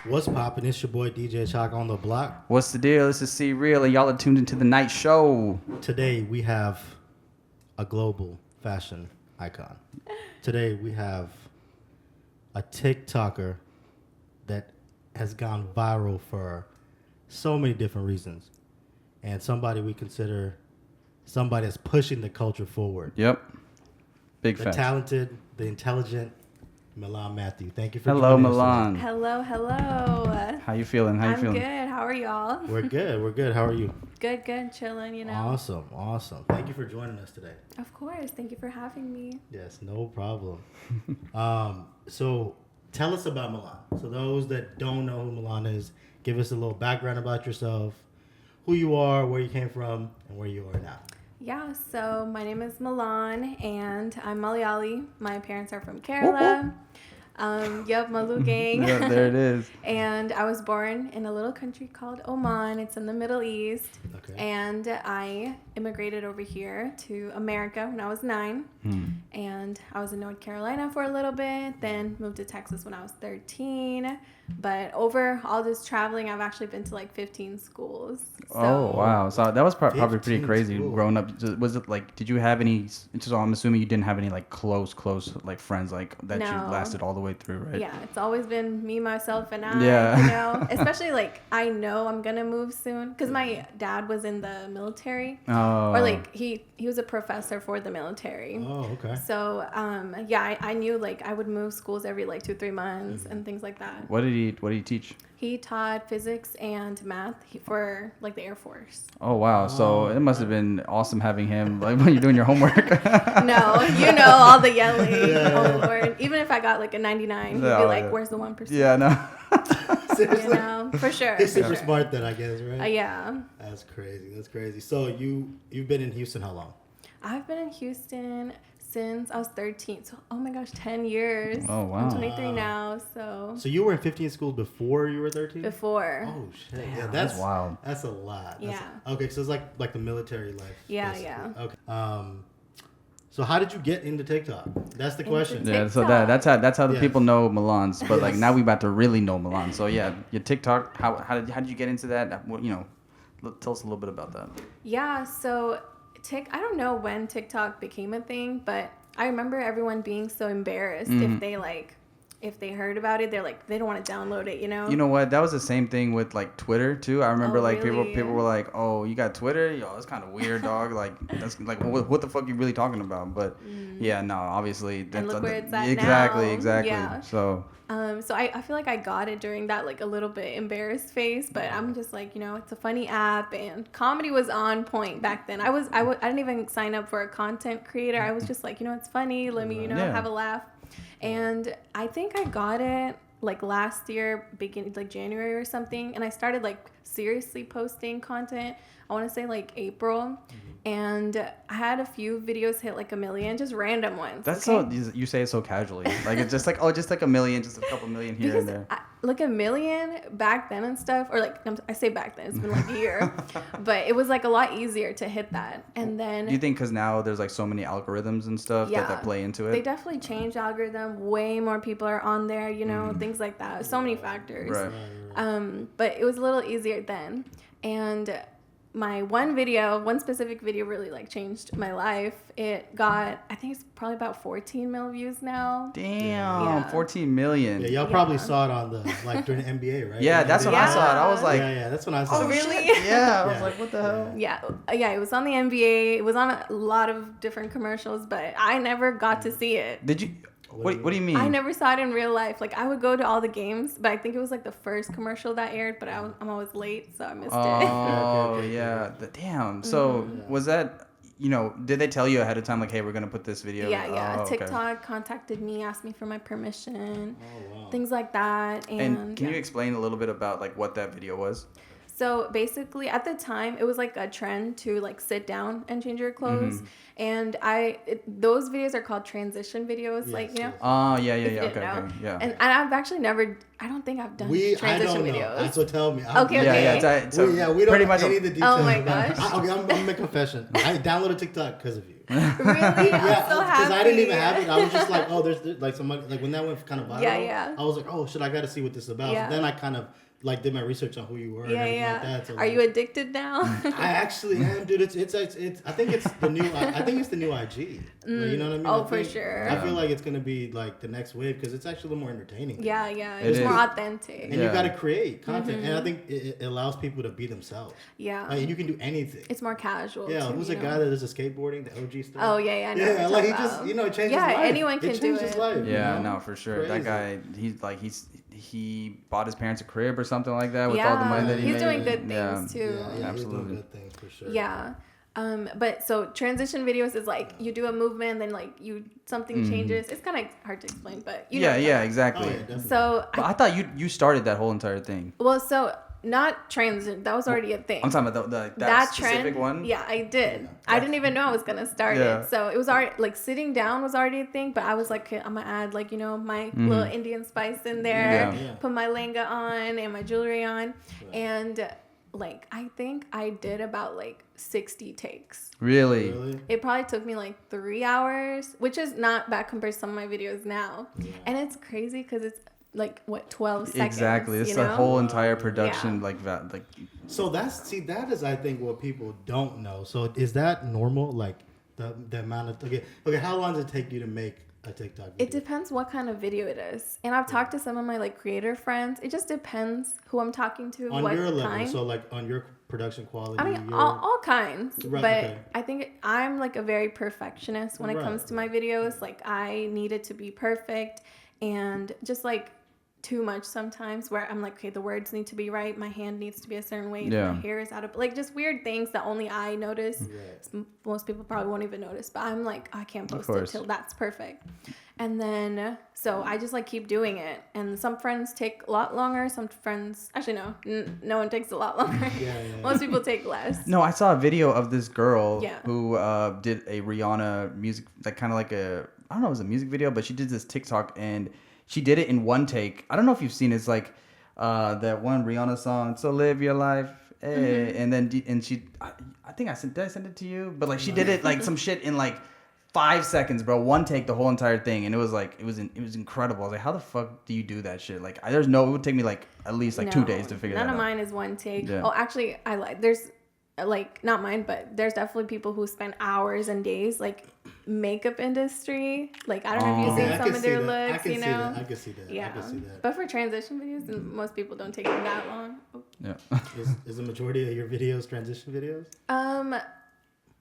What's poppin'? It's your boy DJ Chalk on the block. What's the deal? This is C Real, and y'all are tuned into the night show. Today we have a global fashion icon. Today we have a TikToker that has gone viral for so many different reasons, and somebody we consider somebody that's pushing the culture forward. Yep. Big The fan. talented, the intelligent Milan Mathew. Thank you for Hello, joining us Milan. Hello, hello. How you feeling? I'm good. How are y'all? today. We're good. We're good. How are you? Good, chilling, you know. Awesome. Awesome. Thank you for joining us today. Of course. Thank you for having me. Yes, no problem. So tell us about Milan. So those that don't know who Milan is, give us a little background about yourself, who you are, where you came from, and where you are now. Yeah, so my name is Milan and I'm Malayali. My parents are from Kerala. Malu gang. Yeah, there it is. And I was born in a little country called Oman. It's in the Middle East. Okay. And I immigrated over here to America when I was 9. And I was in North Carolina for a little bit, then moved to Texas when I was 13. But over all this traveling, I've actually been to like 15 schools. So, Oh, wow. So that was probably pretty 15 crazy schools. growing up. Was it like, did you have any, so I'm assuming you didn't have any like close like friends like that you No. lasted all the way through, right? Yeah, it's always been me, myself, and I. Yeah. You know, especially like I know I'm gonna move soon because my dad was in the military, Oh. or like he was a professor for the military. Oh, okay. So I knew like I would move schools every like 2-3 months and things like that. What did he teach? He taught physics and math for like the Air Force. Oh, wow. So it must have been awesome having him like when you're doing your homework. No, you know all the yelling. Oh Lord! Even if I got like a 99, he'd be Oh, like, yeah. "Where's the 1%?" Yeah, no. You know, for sure. He's for super sure. smart then, I guess, right? Yeah. That's crazy. That's crazy. So you've been in Houston how long? I've been in Houston since I was 13. So, oh my gosh, 10 years. Oh, wow. I'm 23 now, so So you were in 15 schools before you were 13? before. Oh shit! Yeah, Damn, that's that's wild. That's a lot. Yeah. Okay, so it's like the military life. Yeah, basically. yeah. Okay. So how did you get into TikTok? That's the question. Yeah, so TikTok. that's how the Yes. people know Milan's, but like Yes. now we about to really know Milan. So yeah, your TikTok. How did you get into that? What, tell us a little bit about that. Yeah, so I don't know when TikTok became a thing, but I remember everyone being so embarrassed if they heard about it, they're like they don't want to download it, you know? You know what? That was the same thing with like Twitter too. I remember Oh, like really? people were like, "Oh, you got Twitter? Yo, that's kind of weird, dog. Like that's like what the fuck you really talking about?" But yeah, no, obviously And look where it's at exactly, now. exactly. Yeah. So So I feel like I got it during that like a little bit embarrassed phase, but I'm just like, it's a funny app and comedy was on point back then. I didn't even sign up for a content creator. I was just like, it's funny. Let me, Yeah. have a laugh. And I think I got it like last year, beginning like January or something. And I started like seriously posting content. I want to say like April. And I had a few videos hit like 1 million, just random ones. that's okay? so you say it so casually, like it's just like just like 1 million, just a couple million here Because and there. like 1 million back then and stuff, or like I say back then, it's been like a year, but it was like a lot easier to hit that. And then Do you think because now there's like so many algorithms and stuff that play into it? they definitely changed the algorithm. Way more people are on there, things like that. So many factors. Right. But it was a little easier then. And my one specific video really like changed my life. It got, I think it's probably about 14 mil views now. Damn, Yeah. 14 million. Yeah, y'all probably saw it on the during the NBA, right? Yeah, that's when I saw it. I was like, yeah, that's when I saw oh, it. really? shit. Yeah, I was Yeah. like, what the hell? Yeah, it was on the NBA. It was on a lot of different commercials, but I never got to see it. Did you? What do you mean? I never saw it in real life. Like, I would go to all the games, but I think it was like the first commercial that aired, but I'm always late, so I missed it. Oh, Okay. yeah. Damn. So was that, did they tell you ahead of time, like, hey, we're going to put this video? Yeah. Oh, okay. TikTok contacted me, asked me for my permission, Oh, wow. things like that. And can you explain a little bit about, like, what that video was? So basically, at the time, it was like a trend to like sit down and change your clothes, and those videos are called transition videos, like you know. Oh yeah, if you okay, didn't know. okay, yeah. And I've actually never. I don't think I've done I transition don't know. videos. So tell me. Okay. So we don't pretty know much any of the details. Oh my about it. gosh. I'm gonna make a confession. I downloaded TikTok because of you. Really? Yeah, I'm so happy. because I didn't even have it. I was just like, oh, there's like somebody like when that went kind of viral. Yeah. I was like, oh, I got to see what this is about. Yeah. So then I kind of like did my research on who you were. Yeah, and yeah. Like that. So, Are you addicted now? I actually am, dude. It's. I think it's the new. I think it's the new IG. You know what I mean? Oh, for sure. I feel like it's gonna be like the next wave because it's actually a little more entertaining. Yeah. It It's is. more authentic. And you got to create content, and I think it allows people to be themselves. Yeah. Like, you can do anything. It's more casual. Yeah, too, who's you a know? guy that does a skateboarding, the OG stuff? Oh yeah. I know Yeah, what like he you're talking just about. changes his life. Anyone can it do changed his it. life. Yeah, you know? no, for sure. Crazy. That guy, he bought his parents a crib or something like that with all the money that he he's made. doing good Yeah. things too. Yeah, Absolutely. he's doing good things for sure. Yeah. But so transition videos is like you do a movement, then like something changes. It's kind of hard to explain, but you know. Yeah, what I'm yeah, talking exactly. Oh, yeah, definitely. So But I thought you started that whole entire thing. so not transition. That was already a thing. I'm talking about that that specific trend one. Yeah, I did. I didn't even know I was gonna start Yeah. it. So it was already like sitting down was already a thing, but I was like, okay, I'm gonna add like my little Indian spice in there, Yeah. put my lenga on and my jewelry on, and like I think I did about like 60 takes. Really? It probably took me like 3 hours, which is not bad compared to some of my videos now. And it's crazy because it's like what 12 seconds. Exactly. It's you the know? whole entire production, Yeah. like that, like. So that is I think what people don't know. So is that normal? Like the amount of okay, how long does it take you to make a TikTok video? It depends what kind of video it is. And I've talked to some of my like creator friends. It just depends who I'm talking to, on what your level, kind. so like on your production quality. I mean, your... all kinds. Right, but okay. I think I'm like a very perfectionist when it Right. comes to my videos. Like I need it to be perfect and just like too much sometimes where I'm like, okay, the words need to be right. My hand needs to be a certain way. Yeah. My hair is out of like just weird things that only I notice. Right. Most people probably won't even notice, but I'm like, I can't post it course. till that's perfect. And then, so I just like keep doing it. And some friends take a lot longer. Some friends, actually, no one takes a lot longer. Yeah. Most people take less. No, I saw a video of this girl Yeah. who did a Rihanna music, like kind of like I don't know, it was a music video, but she did this TikTok and she did it in one take. I don't know if you've seen it. It's like that one Rihanna song, "So Live Your Life," and then she, I think did I send it to you? But like she did it like some shit in like 5 seconds, bro. One take, the whole entire thing, and it was like it was incredible. I was like, how the fuck do you do that shit? Like, it would take me like at least like 2 days to figure that out. None of mine is one take. Yeah. Oh, actually, I lied. There's like not mine, but there's definitely people who spend hours and days like makeup industry. Like I don't know if you've Okay, seen I some can of see their that. looks, you know. I can see that. Yeah. I can see that. But for transition videos, most people don't take them that long. Yeah. Is the majority of your videos transition videos?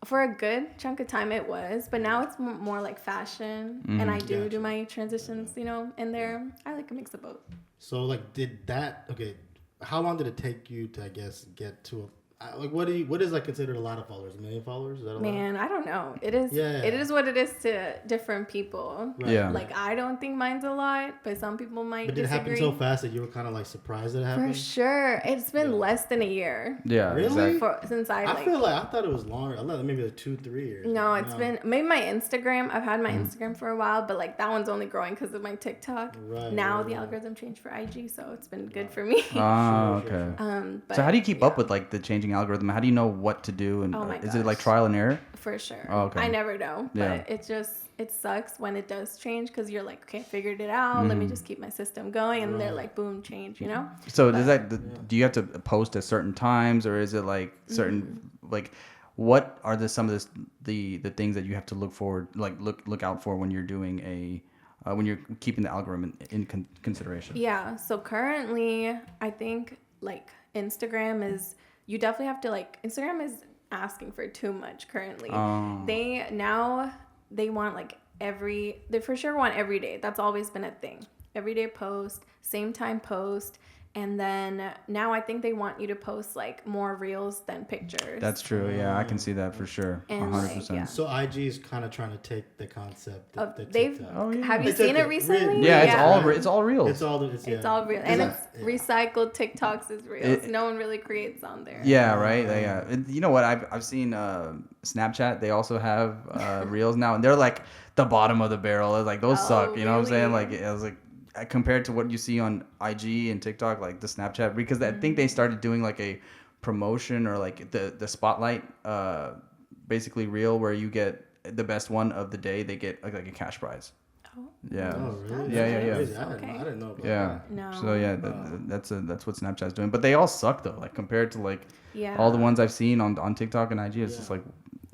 For a good chunk of time it was, but now it's more like fashion, and I do Gotcha. my transitions, in there. I like a mix of both. So like, how long did it take you to, I guess, get to what is like considered a lot of followers? 1 million followers? Is that a lot? Man, I don't know. It is. Yeah. It is what it is to different people. Right. Yeah. Like I don't think mine's a lot, but some people might But did it disagree. happen so fast that you were kind of like surprised that it happened? For sure, it's been less than a year. Yeah. Really? Exactly. Since I I feel like I thought it was longer. I thought maybe like 2-3 years. No, it's been maybe my Instagram. I've had my Instagram for a while, but like that one's only growing because of my TikTok. Right, Now right, the right. algorithm changed for IG, so it's been good for me. Oh, Sure, okay. But So how do you keep up with like the changing algorithm? How do you know what to do? And Oh my is it like gosh. trial and error? For sure. Oh, okay. I never know, Yeah. but it sucks when it does change because you're like, okay, I figured it out. Let me just keep my system going, and they're like, boom, change. So does that? Do you have to post at certain times, or is it like certain like? What are some of the things that you have to look out for when you're doing when you're keeping the algorithm in consideration? Yeah. So currently, I think like Instagram is. You definitely have to Instagram is asking for too much currently. Oh. They want like they for sure want every day. That's always been a thing. Everyday post, same time post, And then now I think they want you to post like more reels than pictures. That's true. Yeah, I can see that for sure. And, 100%. like, yeah. So IG is kind of trying to take the concept Of- that they've- TikTok. Oh, yeah. Have you They took seen it it. recently? Yeah, Yeah. it's all real. It's all real, and it's yeah. recycled TikToks as reels. No one really creates on there. Yeah, right. Yeah. And you know what? I've seen Snapchat. They also have reels now, and they're like the bottom of the barrel. It's like those Oh, suck. You know what I'm saying? really? Like I was like compared to what you see on IG and TikTok, like the Snapchat, because I think they started doing like a promotion or like the spotlight, basically reel where you get the best one of the day. They get like a cash prize. Oh. Yeah. Oh, really? Yeah, yeah, yeah. Crazy. Okay. I didn't know about Yeah. that. No. So yeah, that's what Snapchat's doing. But they all suck though. Like compared to like Yeah. all the ones I've seen on TikTok and IG, it's Yeah. just like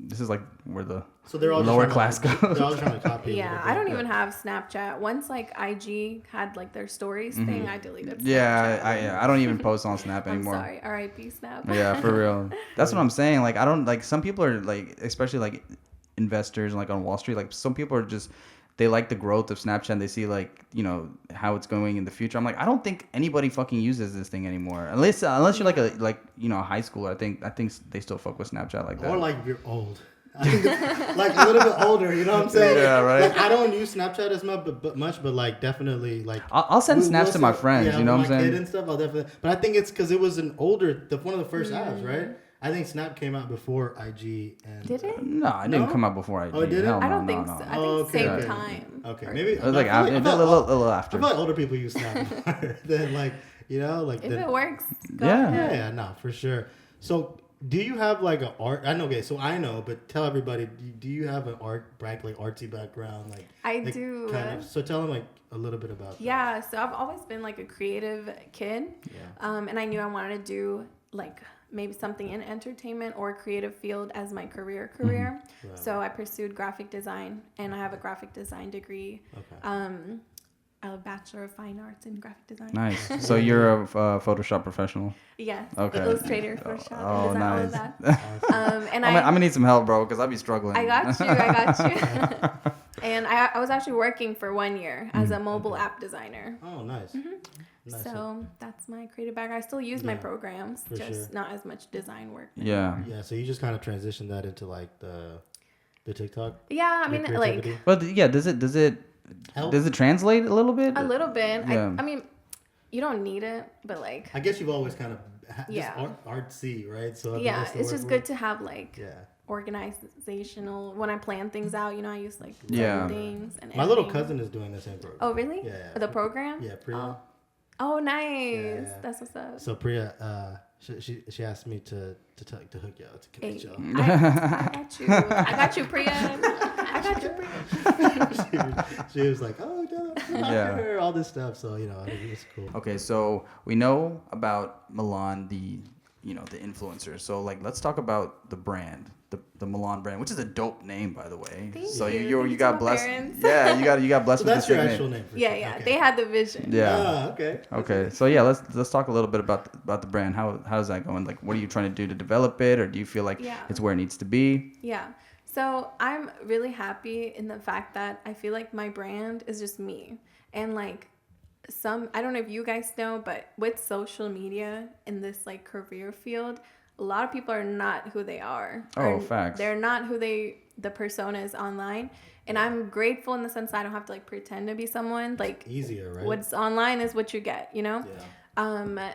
this is like where the So they're all lower just class trying to, goes. They're all trying to copy. a Yeah, little I bit, don't but- even have Snapchat. Once like IG had like their stories thing, I deleted Snapchat. Yeah, I don't even post on Snap I'm anymore. sorry. R.I.P. Snap. Yeah, for real. That's what I'm saying. Like I don't like some people are like, especially like investors like on Wall Street. Like some people are just they like the growth of Snapchat. And they see like how it's going in the future. I'm like I don't think anybody fucking uses this thing anymore. Unless you're like a high schooler. I think they still fuck with Snapchat like that. Or like if you're old. I think it's like a little bit older, you know what I'm saying? Yeah, right. Like I don't use Snapchat as much, but like definitely like I'll send snaps we'll to my send- friends. Yeah, You know what I'm my kid saying? and stuff. I'll definitely. But I think it's because it was one of the first apps, right? I think Snap came out before IG. And Did it? No, it didn't No? come out before I. Oh, it didn't? Hell I no, don't think no, so. no. I think Okay, same okay. time. Okay, Or- maybe It was like I feel a like- little I after. feel like older people use Snap more than like like If than- it works, go Yeah. ahead. Yeah, no, for sure. So, do you have like an art? I know, okay, so I know, but tell everybody, do you have an artsy background? Like I like, do. Kind of. So tell them like a little bit about that. Yeah, so I've always been like a creative kid. Yeah. And I knew I wanted to do like maybe something in entertainment or creative field as my career. Right. So I pursued graphic design, and I have a graphic design degree. Okay. I have a Bachelor of Fine Arts in graphic design. Nice. So you're a Photoshop professional. Yes. Okay. Illustrator, Photoshop, Oh, design, all of nice. that. And I'm gonna need some help, bro, because I'll be struggling. I got you. And I was actually working for 1 year as a mobile app designer. Oh, nice. Nice. So that's my creative background. I still use my Yeah, programs, for just sure. not as much design work. Yeah. Yeah. So you just kind of transitioned that into like the TikTok. Yeah, I your mean, like creativity? But yeah, does Help? it translate a little bit? a little bit. Yeah. I mean, you don't need it, but like, I guess you've always kind of Yeah. just artsy, right? So I think yeah, that's the it's word just for good it. to have like Yeah. organizational. When I plan things out, I use like Yeah. things and My little editing. cousin is doing the same program. Oh, really? Yeah. The program? Yeah, Priya. Oh, nice. Yeah. That's what's up. So Priya, she asked me to hook you up to connect Hey, y'all. I got you. I got you, Priya. I got you, Priya. she was like, oh, no, Yeah. all this stuff. So it was cool. Okay, so we know about Milan, the influencer. So like, let's talk about the brand, the Milan brand, which is a dope name, by the way. Thank so you. you Thank you got to my blessed. parents. Yeah, you got blessed So with that's this your sick actual name. name. For Yeah, sure. yeah. Okay. They had the vision. Yeah. Ah, okay. Okay, so yeah, let's talk a little bit about the brand. How's that going? Like, what are you trying to do to develop it, or do you feel like Yeah. it's where it needs to be? Yeah. So I'm really happy in the fact that I feel like my brand is just me. And like I don't know if you guys know, but with social media in this like career field, a lot of people are not who they are. Oh, Or facts. They're not who the persona is online. And I'm grateful in the sense that I don't have to like pretend to be someone. Like Easier, right? what's online is what you get, Yeah.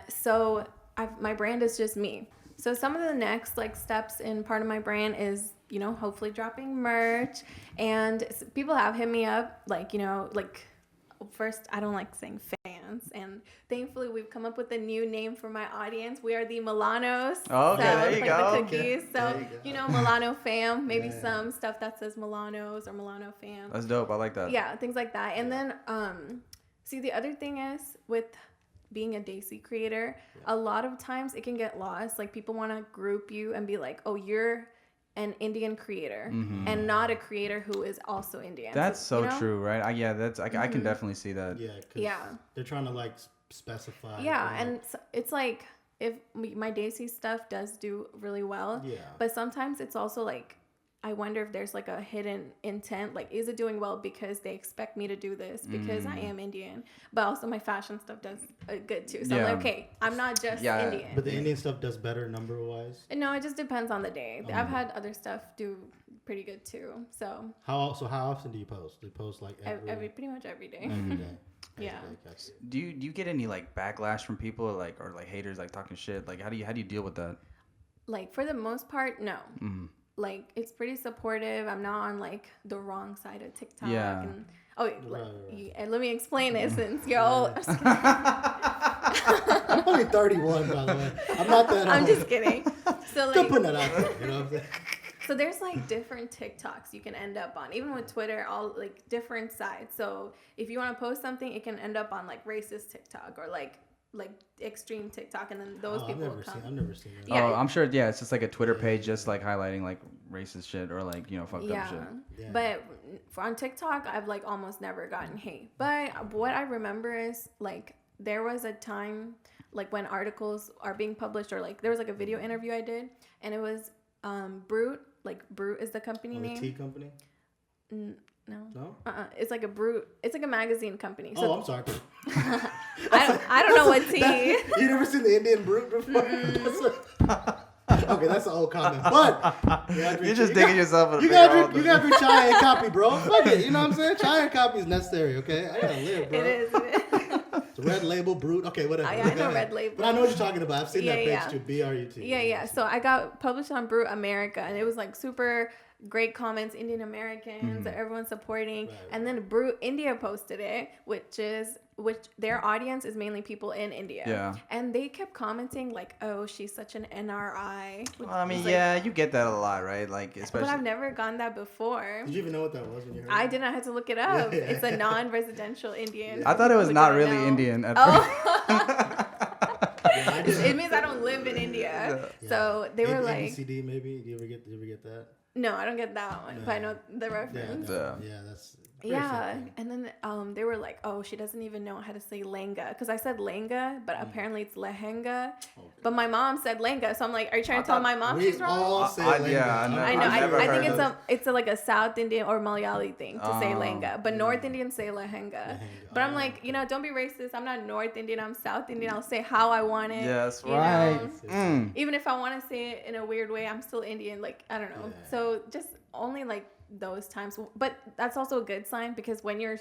So my brand is just me. So some of the next like steps in part of my brand is, hopefully dropping merch, and people have hit me up like, first, I don't like saying fans, and thankfully we've come up with a new name for my audience. We are the Milanos. Oh, okay, so there it's you like go. the Okay, cookies. So there you go. Milano fam, maybe Yeah. some stuff that says Milanos or Milano fam. That's dope. I like that. Yeah, things like that. And then, see, the other thing is with being a Desi creator, a lot of times it can get lost. Like people want to group you and be like, oh, you're an Indian creator and not a creator who is also Indian. That's so you know? true, right? I can definitely see that. Yeah. 'Cause Yeah. they're trying to like specify. Yeah, or, and it's like if my Desi stuff does do really well, Yeah. but sometimes it's also like I wonder if there's like a hidden intent. Like, is it doing well because they expect me to do this because I am Indian? But also my fashion stuff does good too. So I'm like, okay, I'm not just Indian. But the Indian stuff does better number wise. No, it just depends on the day. I've had other stuff do pretty good too. So how often do you post? Do you post like pretty much every day. every day? Yeah. Do you get any like backlash from people or like haters like talking shit? Like how do you deal with that? Like for the most part, no. Like it's pretty supportive. I'm not on like the wrong side of TikTok. Yeah. And and let me explain it since you're all. I'm only 31, by the way. I'm not that old. I'm just kidding. So Don't like, put that out there. You know what I'm saying? so there's like different TikToks you can end up on, even with Twitter, all like different sides. So if you want to post something, it can end up on like racist TikTok or like extreme TikTok, and then those people will come. I've never seen that. Yeah. Oh, I'm sure. Yeah, it's just like a Twitter page, just like highlighting like racist shit or like fucked up shit. Yeah. But on TikTok, I've like almost never gotten hate. But what I remember is like there was a time like when articles are being published, or like there was like a video interview I did, and it was Brute. Like Brute is the company name. The tea company? No. It's like a Brute. It's like a magazine company. So, I'm sorry. I don't know what tea. You never seen the Indian Brute before? Okay, that's an old comment. But You're just digging yourself in a you gotta drink chai and coffee, bro. Fuck it. You know what I'm saying? Chai and coffee is necessary, okay? I gotta live, bro. It is. It's a Red Label Brute. Okay, whatever. I know Red Label. But I know what you're talking about. I've seen that page too. BRUT. Yeah. So I got published on Brute America, and it was like super great comments, Indian Americans, everyone supporting. Right. And then Brute India posted it, which their audience is mainly people in India. Yeah. And they kept commenting like, "Oh, she's such an NRI." Well, I mean, like, you get that a lot, right? Like, especially. But I've never gotten that before. Did you even know what that was when you heard I it? didn't. I had to look it up. Yeah. It's a non-residential Indian. I thought it was not really Indian at first. It means I don't live in India. Yeah. So they were like, ABCD maybe? Do you ever get that? no, I don't get that one, but I know the reference. Yeah, that's Yeah, and then they were like, "Oh, she doesn't even know how to say lenga," because I said lenga, but apparently it's lehenga. Okay. But my mom said lenga, so I'm like, "Are you trying to tell my mom she's wrong?" All say lenga. Yeah, I know. I think it's like a South Indian or Malayali thing to say lenga, but North Indians say lehenga. But I'm like, don't be racist. I'm not North Indian. I'm South Indian. I'll say how I want it. Yes, right. Even if I want to say it in a weird way, I'm still Indian. Like, I don't know. Yeah. So just only like those times, but that's also a good sign, because when you're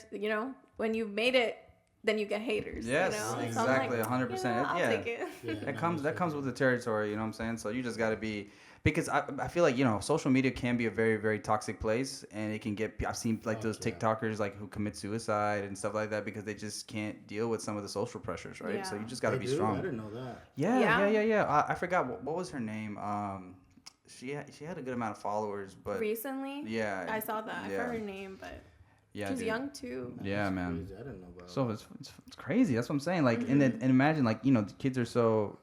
when you've made it, then you get haters. Yes, exactly, 100%. I'll take it. That comes with the territory, you know what I'm saying? So you just got to be, because I feel like social media can be a very, very toxic place, and it can get, I've seen like those TikTokers like who commit suicide and stuff like that because they just can't deal with some of the social pressures, right? Yeah. So you just got to be strong. I didn't know that. Yeah. I forgot what was her name. She had a good amount of followers, but Recently, I saw that. I forgot her name, but she's young too. Yeah, man. Crazy. I didn't know about so it's crazy. That's what I'm saying. Like, and imagine like the kids are so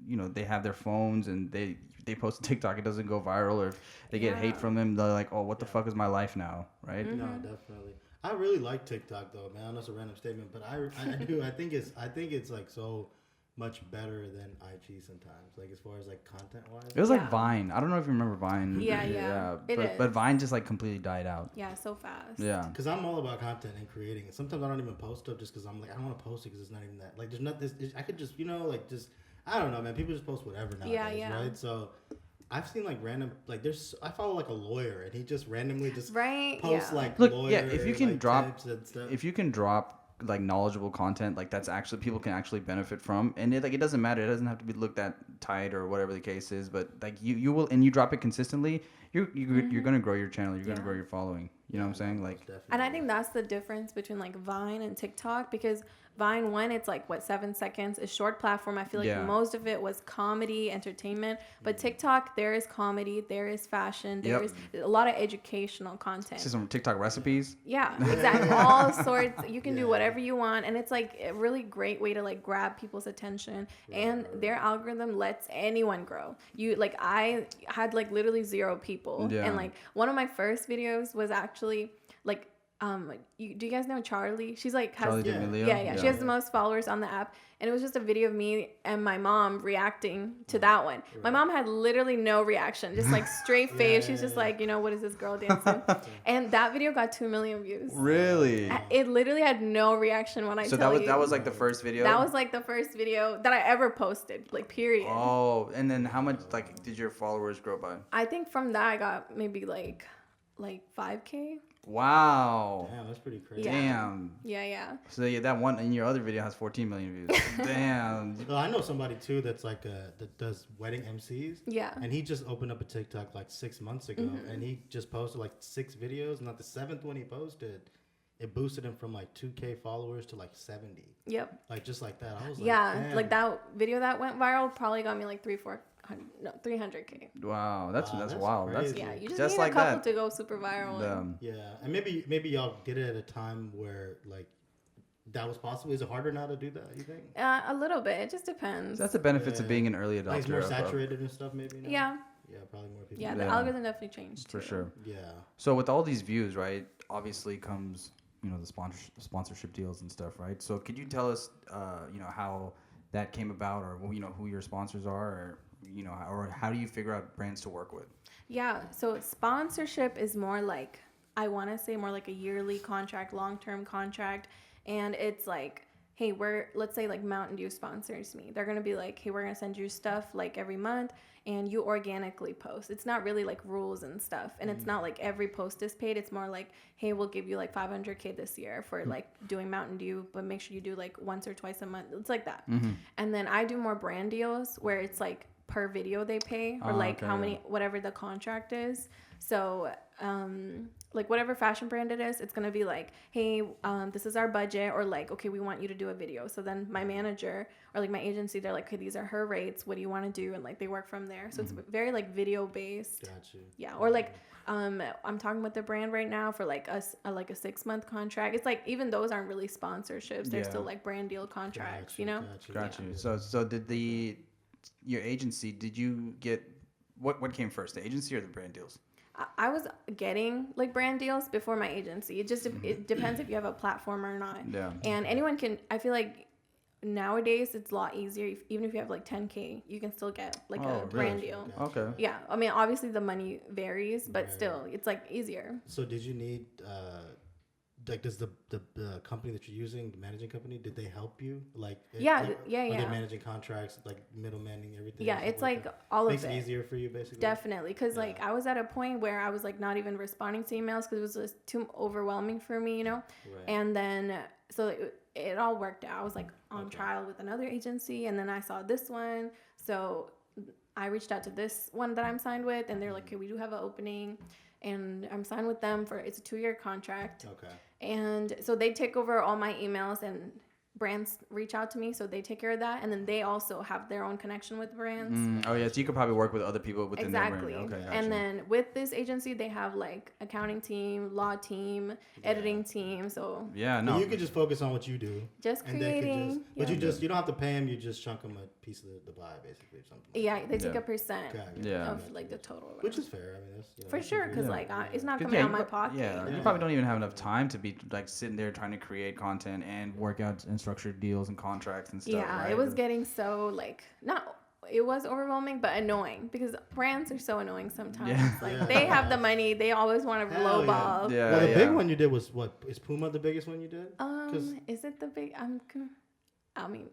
they have their phones and they post a TikTok, it doesn't go viral, or if they get hate from them, they're like, oh, what the fuck is my life now, right? No, definitely. I really like TikTok though, man. I know it's a random statement, but I do. I think it's like so much better than IG sometimes, like as far as like content wise. It was like Vine. I don't know if you remember Vine. Yeah. But Vine just like completely died out. Yeah, so fast. Yeah. Because I'm all about content and creating it. Sometimes I don't even post stuff just because I'm like, I don't want to post it because it's not even that. Like, there's not this. I could just I don't know, man. People just post whatever nowadays, right? So I've seen like random, like I follow like a lawyer and he just randomly just posts like lawyer. If you can like, drop, tips and stuff. if you can drop like knowledgeable content, like that's actually people can actually benefit from, and it doesn't matter. It doesn't have to be looked at tight or whatever the case is, but like you will, and you drop it consistently, you're gonna grow your channel. You're gonna grow your following. You know what I'm saying? Like, and I think that's the difference between like Vine and TikTok, because Vine, one, it's like 7 seconds, a short platform. I feel like most of it was comedy, entertainment. But TikTok, there is comedy, there is fashion, there is a lot of educational content. See some TikTok recipes. Yeah, exactly. All sorts. You can do whatever you want, and it's like a really great way to like grab people's attention. And their algorithm lets anyone grow. I had like literally 0 people, and like one of my first videos was actually like do you guys know Charlie? She's like has Charlie D'Amelio? yeah. She has the most followers on the app, and it was just a video of me and my mom reacting to that one. My mom had literally no reaction, just like straight face. She's just like, what is this girl dancing? And that video got 2 million views. Really? It literally had no reaction when I So tell you. that was like the first video? That was like the first video that I ever posted, like period. Oh, and then how much like did your followers grow by? I think from that I got maybe like 5K. Wow. Damn, that's pretty crazy. Yeah. Damn. Yeah. So yeah, that one in your other video has 14 million views. Damn. Well, I know somebody too that's like that does wedding MCs. Yeah. And he just opened up a TikTok like 6 months ago, and he just posted like 6 videos. And at the 7th one he posted, it boosted him from like 2K followers to like 70. Yep. Like just like that. I was like, Yeah, damn. like that video that went viral probably got me like 300K. Wow, that's Wow, that's wild. That's crazy. Yeah, you just Just need like a couple that. to go super viral. Yeah, and maybe y'all did it at a time where like that was possible. Is it harder now to do that? You think? A little bit. It just depends. That's the benefits of being an early adopter. Like it's more of, saturated and stuff, maybe. Now? Yeah. Yeah, probably more people. Yeah, the Yeah. algorithm definitely changed for too. sure. Yeah. So with all these views, right? Obviously comes the sponsorship deals and stuff, right? So could you tell us, how that came about, or who your sponsors are, or or how do you figure out brands to work with? Yeah, so sponsorship is more like, I want to say more like a yearly contract, long-term contract, and it's like, hey, let's say like Mountain Dew sponsors me. They're going to be like, hey, we're going to send you stuff like every month, and you organically post. It's not really like rules and stuff, and it's not like every post is paid. It's more like, hey, we'll give you like 500K this year for like doing Mountain Dew, but make sure you do like once or twice a month. It's like that. And then I do more brand deals where it's like per video they pay, or like how many, whatever the contract is. So like whatever fashion brand it is, it's gonna be like, hey, this is our budget, or like, okay, we want you to do a video. So then my manager or like my agency, they're like, okay, these are her rates, what do you want to do? And like they work from there. So it's very like video based. Got you. Yeah. Or like I'm talking with the brand right now for like a 6-month contract. It's like, even those aren't really sponsorships, they're still like brand deal contracts. Got you. So did your agency, did you get what came first, the agency or the brand deals? I was getting like brand deals before my agency. It depends if you have a platform or not. Yeah. And anyone can. I feel like nowadays it's a lot easier. Even if you have like 10K, you can still get like a brand deal. Okay. Yeah. I mean, obviously the money varies, but still, it's like easier. So did you need like does the company that you're using, the managing company, did they help you? Like Yeah. Are they managing contracts, like middlemanning everything? Yeah, it's like all of it. Makes it easier for you, basically. Definitely, because like I was at a point where I was like not even responding to emails because it was just too overwhelming for me, Right. And then so it all worked out. I was like on trial with another agency, and then I saw this one, so I reached out to this one that I'm signed with, and they're like, okay, we do have an opening, and I'm signed with them it's a 2-year contract. Okay. And so they take over all my emails, and brands reach out to me, so they take care of that, and then they also have their own connection with brands. Oh yeah, so you could probably work with other people within their brand. Exactly. Okay, gotcha. And then with this agency, they have like accounting team, law team, editing team. So yeah, No, no, you could just focus on what you do. just and they could creating. but you don't have to pay them. You just chunk them a piece of the pie, basically, or something. Yeah, they take Yeah. a percent Yeah. of like the total. Which is fair. I mean, that's for sure, because like it's not 'Cause, coming out of you my pocket. You probably don't even have enough time to be like sitting there trying to create content and work out and structure deals and contracts and stuff. Yeah, right? it was getting so like it was overwhelming, but annoying, because brands are so annoying sometimes. Yeah. Like they have the money, they always want to Hell yeah. lowball. Yeah, Well, the yeah. big one you did was what? Is Puma the biggest one you did? Is it the big? I mean,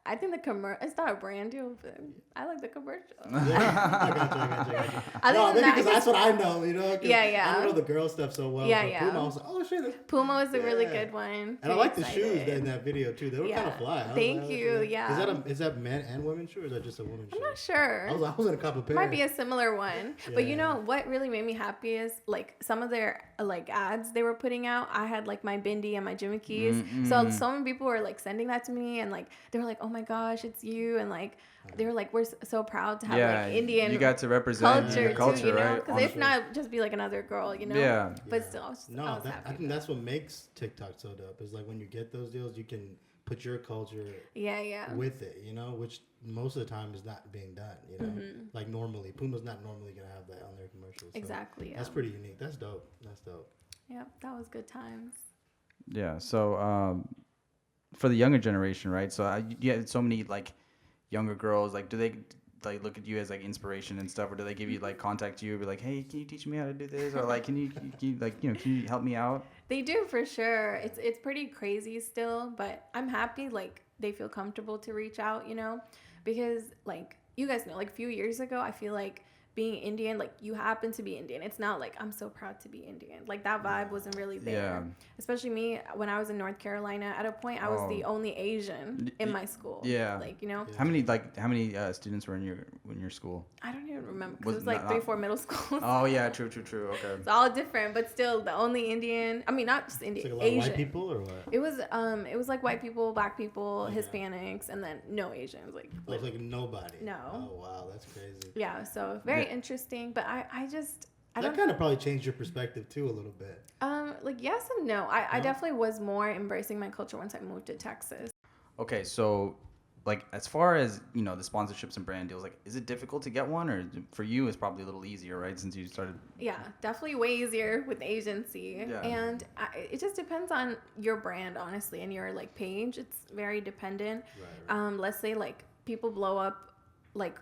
I think the commercial. It's not a brand deal, but I like the commercial. I got you. Other No, than maybe that, because that's what I know, 'cause Yeah. I don't know the girl stuff so well. Yeah, but yeah. Puma, I was like, oh shit. Puma was a really Yeah. good one. And I like the Pretty shoes excited. in that video too. They were Yeah. kind of fly. Thank you, yeah. Is that men and women shoe, or is that just a woman shoe? I'm not sure. I was in a couple pairs. Might be a similar one. But you Yeah. know what really made me happy is like some of their like ads they were putting out. I had like my bindi and my Jimmy Keys. So many people were like sending that to me, and like they were like, "Oh my gosh, it's you!" And like they were like, "We're so proud to have like Indian you got to represent culture, your culture, too, right? Because if not, just be like another girl, Yeah. But still, I was No, I happy. think that's what makes TikTok so dope. Is like when you get those deals, you can put your culture Yeah. with it, which most of the time is not being done, Like normally, Puma's not normally gonna have that on their commercials. So Exactly. Yeah. That's pretty unique. That's dope. Yep, that was good times. Yeah. So for the younger generation, right? So you had so many like younger girls. Like, do they like look at you as like inspiration and stuff, or do they give you like contact you, be like, hey, can you teach me how to do this, or like, can you like can you help me out? They do for sure. It's pretty crazy still, but I'm happy like they feel comfortable to reach out, because like you guys know, like a few years ago, I feel like being Indian, like you happen to be Indian. It's not like I'm so proud to be Indian. Like that vibe wasn't really there. Yeah. Especially me when I was in North Carolina. At a point, I was the only Asian in my school. Yeah. Like How many students were in your school? I don't even remember because it was Was like 3-4 middle schools. Oh yeah, true. Okay. It's all different, but still the only Indian. I mean, not just Indian. It's like a lot Asian. of white people or what? It was like white people, black people, Okay. Hispanics, and then no Asians. Like nobody. No. Oh wow, that's crazy. Yeah, so very interesting. But I That don't kind of probably changed your perspective too a little bit. like yes and no. I No? definitely was more embracing my culture once I moved to Texas. Okay, so like as far as the sponsorships and brand deals, like is it difficult to get one, or for you it's probably a little easier, right? Since you started. Yeah, definitely way easier with agency. Yeah. And it just depends on your brand, honestly, and your like page. It's very dependent. Right. Let's say like people blow up like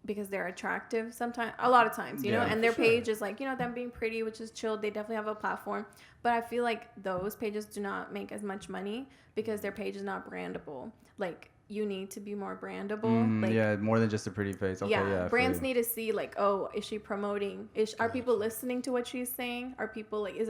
because they're attractive sometimes, a lot of times, you know, Yeah, and their for sure. page is like, them being pretty, which is chill. They definitely have a platform. But I feel like those pages do not make as much money because their page is not brandable. Like you need to be more brandable. Like, Yeah, more than just a pretty face. Okay, yeah. brands need to see like, oh, is she promoting? Are people listening to what she's saying? Are people like, if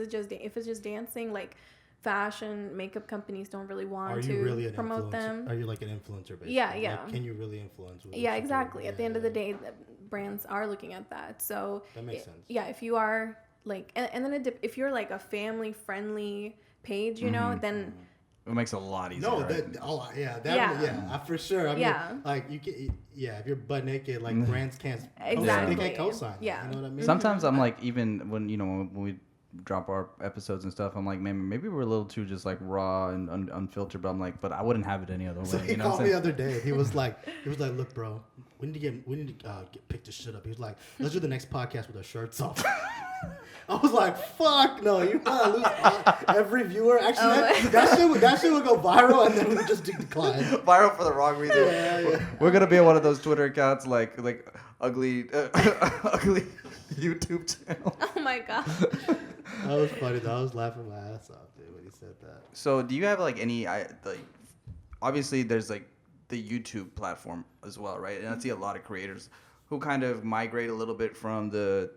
it's just dancing, like fashion, makeup companies don't really want Are you to really an promote influencer? them. Are you like an influencer basically? Yeah, yeah. Like, can you really influence? With what Yeah, you do? exactly. At the end of the Yeah. day, the brands are looking at that. So That makes sense. Yeah, if you are like, and then if you're like a family friendly page, then It makes it a lot easier. No, right? for sure. I mean, Yeah. like you can, if you're butt naked, like brands can't, Exactly. they can't co-sign. Yeah. You know what I mean? Sometimes I'm like, even when when we drop our episodes and stuff, I'm like, man, maybe we're a little too just like raw and unfiltered. But I'm like, but I wouldn't have it any other way. So he You know what called I'm me the saying? other day. He was like, look, bro, we need to pick this shit up. He was like, let's do the next podcast with our shirts off. I was like, fuck no, you gotta lose every viewer. Actually, that shit would go viral and then we would just decline. Viral for the wrong reason. Yeah. We're gonna be on one of those Twitter accounts like ugly ugly YouTube channel. oh my god. That was funny though. I was laughing my ass off, dude, when he said that. So do you have like any obviously there's like the YouTube platform as well, right? And I see a lot of creators who kind of migrate a little bit from the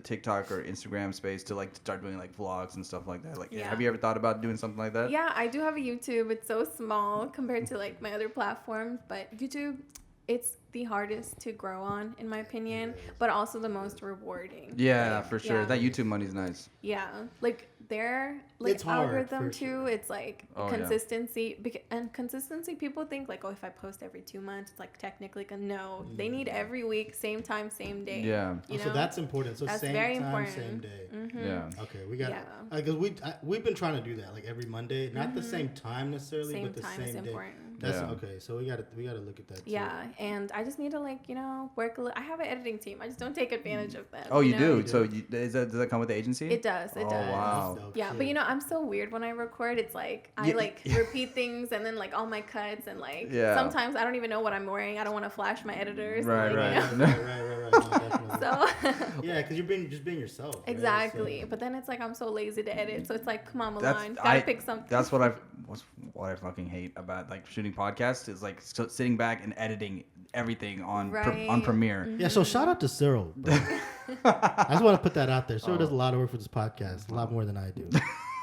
TikTok or Instagram space to like start doing like vlogs and stuff like that. Like, Yeah. have you ever thought about doing something like that? Yeah, I do have a YouTube. It's so small compared to like my other platforms, but YouTube, it's the hardest to grow on in my opinion, but also the most rewarding. Yeah, Like, for sure. yeah. That YouTube money's nice. Yeah, like their like It's hard, algorithm for too. sure. It's like Oh, yeah. consistency, and consistency. People think like, oh, if I post every 2 months, it's like technically no. They need every week, same time, same day. Yeah. you know? So that's important. So That's same very time, important. same day. Mhm. Yeah. Okay, we got Yeah. because we've been trying to do that like every Monday, not the same time necessarily, Same but the time same is day. important. That's Yeah. okay. So we got to look at that. Too. Yeah, and I just need to like work a little. I have an editing team. I just don't take advantage of them. Oh, you know? do? So does that come with the agency? It does. It Oh, does. wow. That's dope Yeah, shit. but I'm so weird when I record. It's like I Yeah. like repeat things and then like all my cuts and like Yeah. sometimes I don't even know what I'm wearing. I don't want to flash my editors. Right, like, right. you know? right. No, definitely. So Yeah, because you're being yourself. right? exactly. So- But then it's like I'm so lazy to edit. So it's like, come on, That's- Milan, gotta pick something. That's what I fucking hate about like shooting podcasts is like sitting back and editing everything on Right. on Premiere. Yeah, so shout out to Cyril. Bro. I just want to put that out there. Cyril Oh. does a lot of work for this podcast, a lot more than I do.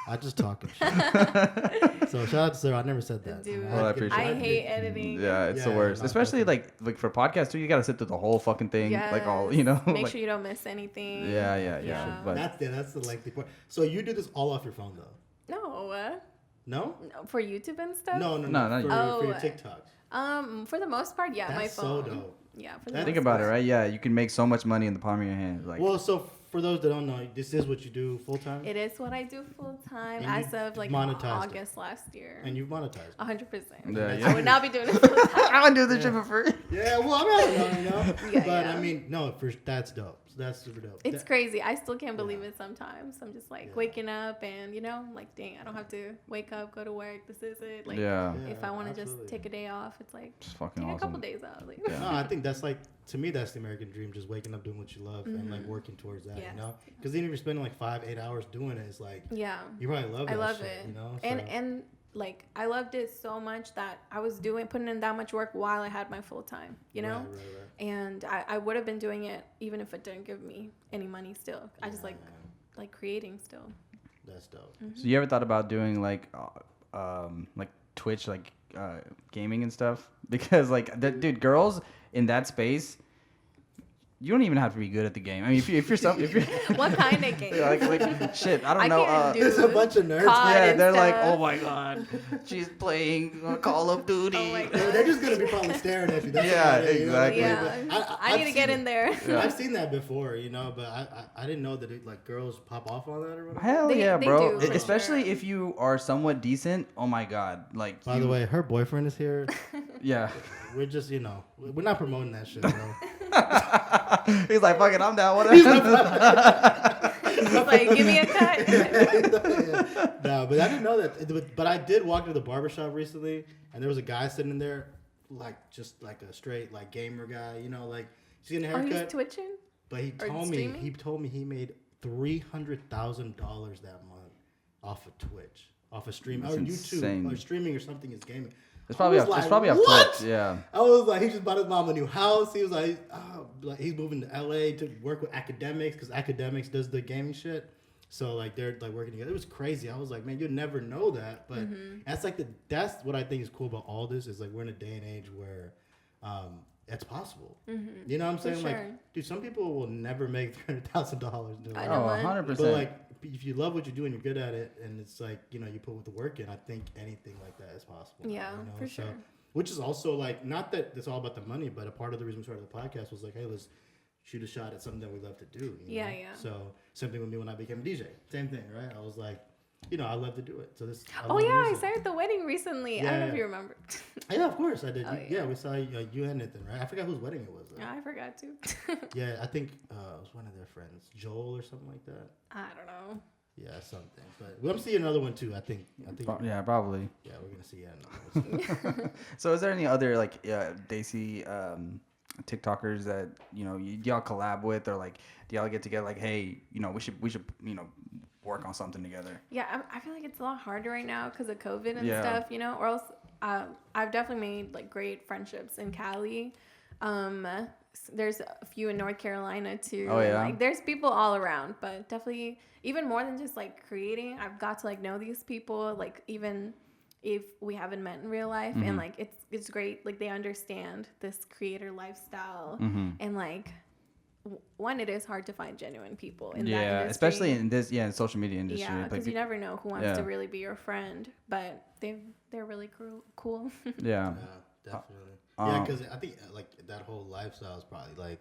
I just talk and shit. So shout out to Cyril. I never said that. Dude, Well, I appreciate I it. hate editing. Yeah, it's the Yeah, worst. no, Especially definitely. like for podcasts too, you gotta sit through the whole fucking thing. Like all Yes. Make like, sure you don't miss anything. Yeah. But That's the lengthy part. So you do this all off your phone though? No, No? no, for YouTube and stuff. No, not for, you. for your Oh, TikToks. For the most part, yeah, my That's phone. so dope. Yeah, for the That- think most about it, part. right? Yeah, you can make so much money in the palm of your hand. Like, Well, so for those that don't know, this is what you do full time, It is what I do full time And as you of like monetized it. August last year. and you've monetized. 100%. Yeah, I would not be doing it full time. I want to do this shit for free. Yeah, well, I mean, I don't know, Yeah, but yeah. I mean, no, that's dope. So that's super dope. It's crazy. I still can't believe it sometimes. I'm just like waking up and, like, dang, I don't have to wake up, go to work. This is it. Like, if I want to just take a day off, it's like, just fucking take awesome. a couple days off. Like, No, I think that's like, to me, that's the American dream. Just waking up, doing what you love, and like working towards that. Yes. Because even if you're spending like 5-8 hours doing it, it's like you probably love that. I love shit, it. So. And like I loved it so much that I was putting in that much work while I had my full time. Right. And I would have been doing it even if it didn't give me any money. Still, I just like creating still. That's dope. So you ever thought about doing like Twitch, like gaming and stuff? Because like, dude, girls in that space, you don't even have to be good at the game. I mean, if you're What kind of game? like shit, I don't know. Can't do There's a bunch of nerds. Yeah, they're like, stuff. oh my god, she's playing Call of Duty. Oh my God. They're just gonna be probably staring at you. That's Yeah, about it, exactly. Yeah, I need to get in there. Yeah. I've seen that before, but I didn't know that like girls pop off on that or whatever. Hell yeah, They bro. do, for Especially sure. if you are somewhat decent. Oh my god, like. By the way, her boyfriend is here. Yeah. We're just, we're not promoting that shit, bro. He's like, fuck it, I'm down. Whatever. It's like, give me a cut. No, but I didn't know that. But I did walk to the barbershop recently, and there was a guy sitting in there, just like a straight gamer guy, like he's getting a haircut. Oh, he's twitching? But he told me he made $300,000 that month off of Twitch, off of streaming, or insane. YouTube, or streaming or something is gaming. It's probably off what? Twitch. Yeah. I was like, he just bought his mom a new house. He was like he's moving to LA to work with academics because academics does the gaming shit. So they're working together. It was crazy. I was like, man, you'd never know that. But that's what I think is cool about all this is we're in a day and age where it's possible. Mm-hmm. You know what I'm saying? Sure. Dude, some people will never make $300,000. Oh, 100%. But if you love what you do and you're good at it, and it's you put the work in, I think anything like that is possible. Yeah, for sure. Which is also not that it's all about the money, but a part of the reason we started the podcast was hey, let's shoot a shot at something that we love to do. Yeah. So same thing with me when I became a DJ. Same thing, right? I was like, I love to do it. So this. I saw you at the wedding recently. Yeah, I don't know if you remember. Yeah, of course I did. Oh, yeah, we saw you and Nathan, right? I forgot whose wedding it was. Yeah, I forgot to. Yeah, I think it was one of their friends, Joel or something like that. I don't know. Yeah, something. But we'll see another one too. I think. Yeah, probably. Yeah, we're gonna see another one. So, is there any other Desi TikTokers that y'all collab with, or do y'all get together hey, we should work on something together? Yeah, I feel like it's a lot harder right now because of COVID and stuff, or else I've definitely made great friendships in Cali. There's a few in North Carolina too. Oh yeah. There's people all around, but definitely even more than just creating, I've got to know these people, even if we haven't met in real life, and it's great. They understand this creator lifestyle, and one, it is hard to find genuine people in that industry. Especially in this social media industry. Yeah, because you never know who wants to really be your friend, but they're really cool. Yeah. Yeah, definitely. Yeah, because I think that whole lifestyle is probably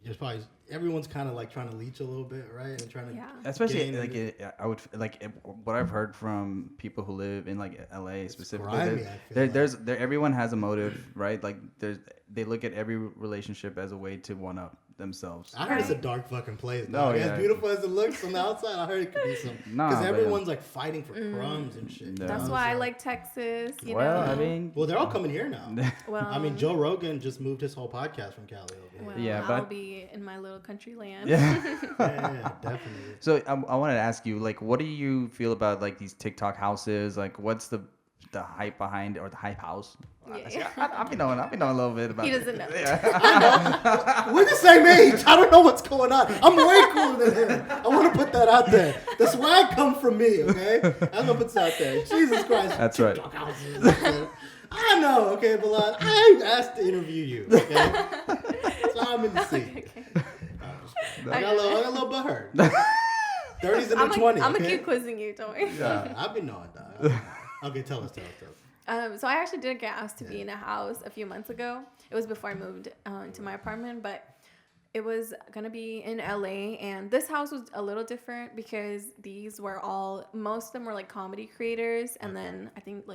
there's probably everyone's kind of trying to leech a little bit, right? And trying to especially I would what I've heard from people who live in LA specifically. Everyone has a motive, right? They look at every relationship as a way to one up themselves. I heard it's a dark fucking place. As beautiful as it looks from the outside, I heard it could be some. Because everyone's fighting for crumbs and shit. Yeah. That's why I like Texas. You well, know? I mean, they're all coming here now. Well, I mean, Joe Rogan just moved his whole podcast from Cali over here. Well, I'll be in my little country land. Yeah, yeah, definitely. So I wanted to ask you, what do you feel about these TikTok houses? What's the hype behind, or the hype house? Yeah. I've been knowing a little bit about. He doesn't know. I know. We're the same age. I don't know what's going on. I'm way cooler than him. I want to put that out there. The swag come from me, okay? I'm gonna put that out there. Jesus Christ. That's right. I know, okay, Bilal. I asked to interview you, okay? So I'm in the seat. Okay. I got a little butthurt. 30s and 20s. I'm gonna keep quizzing you, don't worry. Yeah, I've been knowing that. Okay, tell us. So I actually did get asked to be in a house a few months ago. It was before I moved to my apartment, but it was going to be in LA. And this house was a little different because most of them were comedy creators. And then I think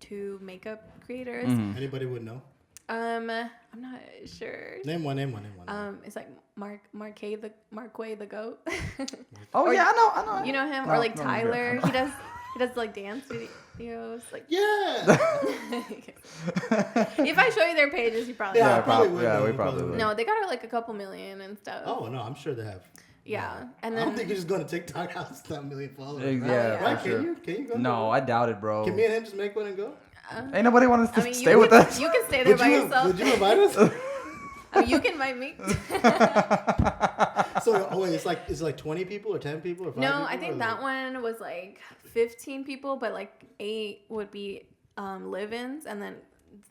2 makeup creators. Anybody would know? I'm not sure. Name one. It's like Marquay the goat. Oh Or- yeah, I know. You know him, No, or like no, Tyler. yeah. He does like dance videos. Like Yeah. if I show you their pages, you probably Yeah, know. I probably would. yeah, know. we I probably would. No, they got like a couple million and stuff. Oh no, I'm sure they have. Yeah, and I then don't think you're just going to TikTok house that million followers. Yeah, yeah. Right? for sure. Can you go? No, I doubt it, bro. Can me and him just make one and go? Ain't nobody want to I mean, stay with us. You can stay there by yourself. Would you invite us? I mean, you can invite me. So, wait, it's like 20 people or 10 people or 5 No, people? I think or that one was like 15 people, but like 8 would be live-ins, and then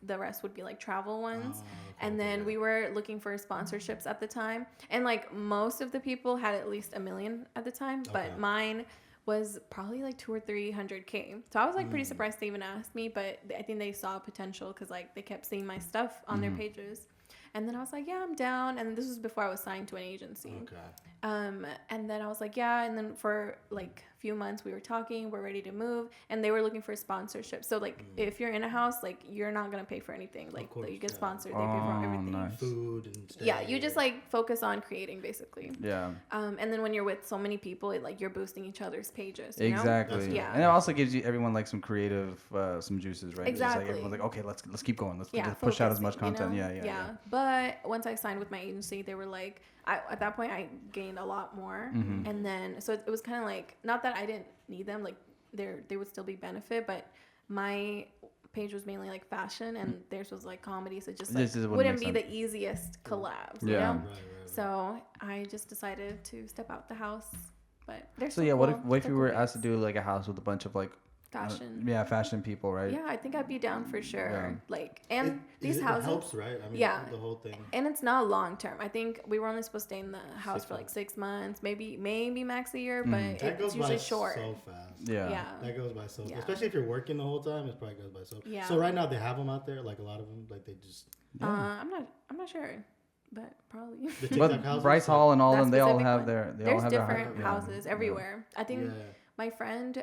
the rest would be like travel ones. And then we were looking for sponsorships at the time, and like most of the people had at least $1 million at the time, but Okay. mine was probably like 200 or 300K. So I was like pretty surprised they even asked me, but I think they saw potential because like they kept seeing my stuff on their pages. And then I was like, yeah, I'm down. And this was before I was signed to an agency. Okay. And then I was like, yeah. And then for like a few months we were talking, we're ready to move, and they were looking for sponsorship. So like if you're in a house, like you're not gonna pay for anything. Like course, you get yeah. sponsored, they pay for everything. Nice. Food and stay. Yeah, you just like focus on creating basically. Yeah. And then when you're with so many people, it, like you're boosting each other's pages. You know? Exactly. Yeah. And it also gives you everyone like some creative, some juices, right? It's Exactly. like everyone's like, okay, let's keep going. Let's Yeah, just push out as much focusing, content. you know? Yeah. But once I signed with my agency, they were like, at that point I gained a lot more, and then so it was kind of like, not that I didn't need them, like they would still be benefit, but my page was mainly like fashion and theirs was like comedy, so it just like This is what wouldn't makes be sense. the easiest collabs, you Yeah. know? Right. So I just decided to step out the house. But they're So so yeah, cool. what if They're you cool were asked to guys. do like a house with a bunch of like Fashion. fashion people, right? Yeah, I think I'd be down for sure. Yeah. Like, and these It houses. helps, right? I mean, Yeah. the whole thing. And it's not long term. I think we were only supposed to stay in the house 6 for like months. 6 months, maybe max a year, but That goes it's usually by short. so fast. Yeah. Yeah. That goes by so Yeah. especially if you're working the whole time. It probably goes by so. Yeah. So right now they have them out there, like a lot of them, like they just. I'm not sure, but probably. The TikTok But houses, Bryce like- Hall and all That them, they all specific have one? their they all There's have their different yeah. houses everywhere. I think Yeah. my friend,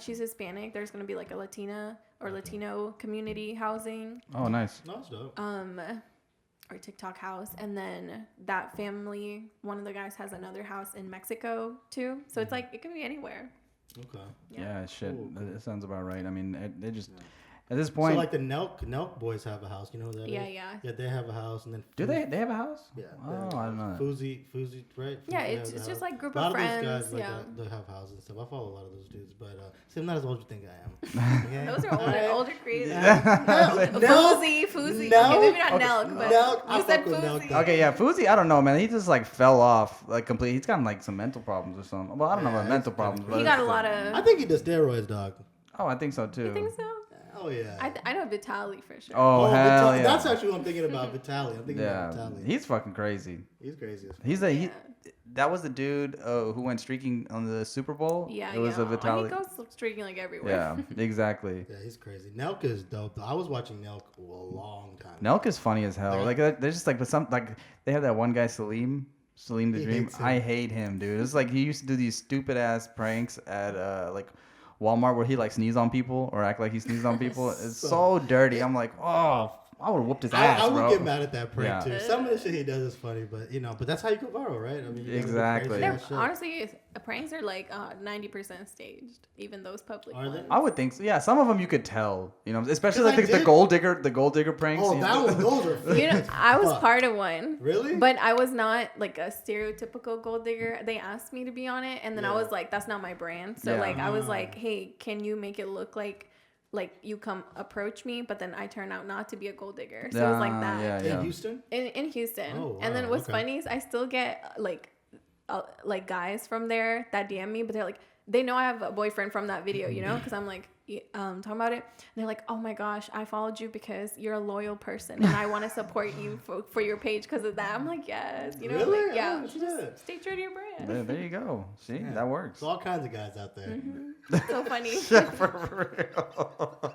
she's Hispanic. There's gonna be like a Latina or Latino community housing. Oh, nice. No, it's dope. Or TikTok house, and then that family, one of the guys has another house in Mexico too. So it's like it can be anywhere. Okay. Yeah, shit. Cool, That sounds about right. I mean, they just at this point. So like the Nelk boys have a house. You know who that is? Yeah. Yeah, they have a house, and then do they have a house? Yeah. Oh, I don't know. Fuzi, right? Yeah, Fuzi it's has a just house. like group a lot of friends. those guys, like, Yeah. they have houses and stuff. I follow a lot of those dudes, but see, I'm not as old as you think I am. Okay? Those are older creators. Nelk, Fuzi. Nelk? Okay, maybe not Okay. Nelk, but Nelk, I you said fuck with Nelk, Fuzi. though. Okay, yeah, Fuzi, I don't know, man. He just like fell off like completely. He's got like some mental problems or something. Well, I don't know Yeah, about mental he's problems. kinda But He it's got a just, lot I of. think he does steroids, dog. Oh, I think so too. You think so? Oh yeah. I know Vitali for sure. Oh, hell Vitali. yeah. That's actually what I'm thinking about. Vitaly. I'm thinking Yeah, about Vitaly. he's fucking crazy. He's crazy. As fuck. He's he. That was the dude who went streaking on the Super Bowl. Yeah, it was a He Vitaly. goes streaking like everywhere. Yeah, exactly. Yeah, he's crazy. Nelk is dope. I was watching Nelk a long time. Nelk is funny as hell. Yeah. Like they're just like, but some like they have that one guy Salim the He Dream. hates him. I hate him, dude. It's like he used to do these stupid ass pranks at like Walmart where he like sneeze on people or act like he sneezed on people. It's so dirty. I'm like, oh, I would have whooped his ass, I would bro. get mad at that prank Yeah. too. Some of the shit he does is funny, but but that's how you go viral, right? I mean, you gotta go Exactly. crazy They're, ass shit. honestly, pranks are like 90% staged. Even those public Are they? ones. I would think so. Yeah, some of them you could tell, especially 'Cause like I the did- gold digger pranks. Oh, you that know? one, those are fake. You know, as I was fuck. part of one. Really? But I was not like a stereotypical gold digger. They asked me to be on it, and then I Yeah. was like, "That's not my brand." So Yeah. like, I was like, "Hey, can you make it look like you come approach me?" But then I turn out not to be a gold digger. So it was like that Yeah, In yeah. Houston? in Houston. Oh, And then wow, what's okay. funny is I still get like guys from there that DM me, but they're like, they know I have a boyfriend from that video, because I'm like talking about it. And they're like, "Oh my gosh, I followed you because you're a loyal person and I want to support you for your page because of that." I'm like, "Yes, Really? like, yeah, Oh, just shit. stay true to your brand." There you go. See, Yeah. that works. There's all kinds of guys out there. So funny. For real.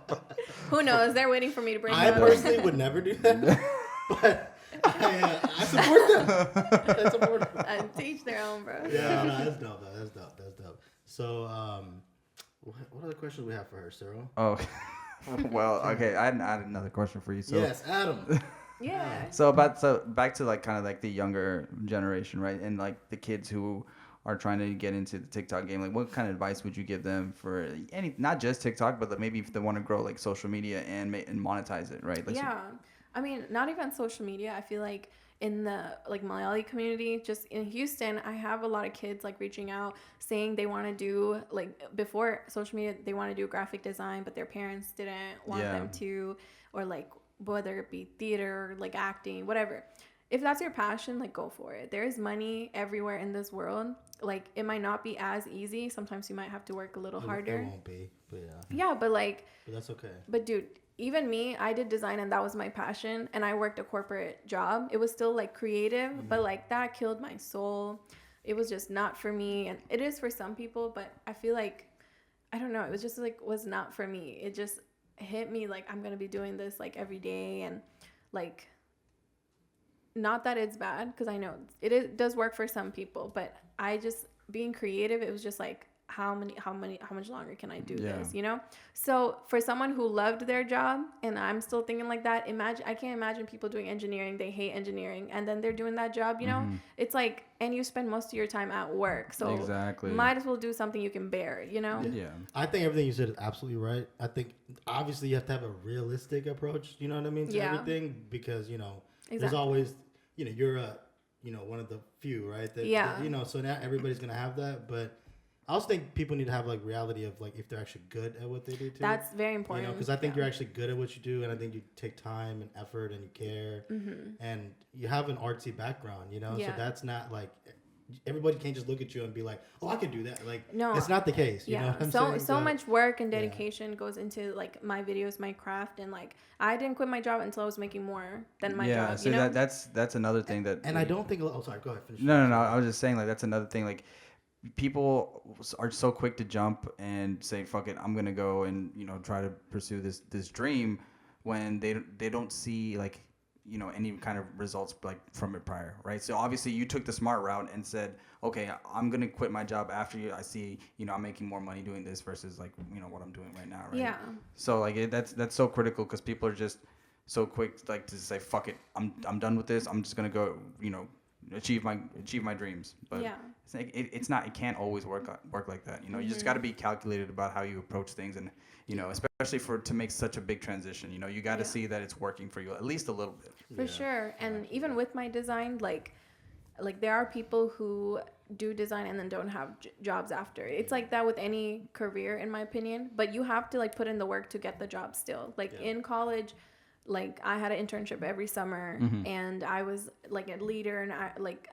Who knows? They're waiting for me to bring I it up. personally would never do that, but I support them. I support them. To each their own, bro. Yeah, no, that's dope. That's dope. So, what other questions we have for her, Cyril? Oh, Well, okay, I had another question for you. So, Yes, Adam. Yeah. so back to like kind of like the younger generation, right? And like the kids who are trying to get into the TikTok game. Like, what kind of advice would you give them for any, not just TikTok, but like maybe if they want to grow like social media and monetize it, right? Like, Yeah. I mean, not even social media. I feel like in the like Malayali community, just in Houston, I have a lot of kids like reaching out saying they want to do like before social media, they want to do graphic design, but their parents didn't want them to, or like whether it be theater, like acting, whatever. If that's your passion, like go for it. There is money everywhere in this world. Like it might not be as easy. Sometimes you might have to work a little harder. It won't be, but yeah. Yeah, but like. But that's okay. But dude, even me, I did design and that was my passion. And I worked a corporate job. It was still like creative, but like that killed my soul. It was just not for me. And it is for some people, but I feel like, I don't know. It was just like, was not for me. It just hit me like, I'm going to be doing this like every day. And like, not that it's bad, because I know it does work for some people, but I just being creative, it was just like how much longer can I do this, you know? So for someone who loved their job, and I'm still thinking like that, I can't imagine people doing engineering, they hate engineering, and then they're doing that job, you know? It's like, and you spend most of your time at work, so might as well do something you can bear, you know? Yeah. I think everything you said is absolutely right. I think obviously you have to have a realistic approach, you know what I mean, to everything, because, you know, there's always, you know, you're one of the few, right? That, you know, so not everybody's going to have that, but I also think people need to have like reality of like if they're actually good at what they do too. That's very important. You know, because I think you're actually good at what you do, and I think you take time and effort and you care, and you have an artsy background. You know, so that's not like everybody can't just look at you and be like, "Oh, I can do that." Like, no, it's not the case. You know what I'm saying? So much work and dedication goes into like my videos, my craft, and like I didn't quit my job until I was making more than my job. So you know? that's another thing that. And I don't think. Oh, sorry. Go ahead. Finish. No. I was just saying like that's another thing like. People are so quick to jump and say fuck it, I'm gonna go and try to pursue this dream when they don't see like any kind of results like from it prior, right? So obviously you took the smart route and said, okay, I'm gonna quit my job after I see I'm making more money doing this versus like what I'm doing right now, right? Yeah. So like that's so critical because people are just so quick like to say fuck it, I'm done with this, I'm just gonna go achieve my dreams, but it's like it can't always work like that. You just got to be calculated about how you approach things, and especially to make such a big transition. You got to see that it's working for you at least a little bit. For sure. And even with my design, like there are people who do design and then don't have jobs after. It's like that with any career, in my opinion. But you have to like put in the work to get the job still. Like in college. Like I had an internship every summer and I was like a leader and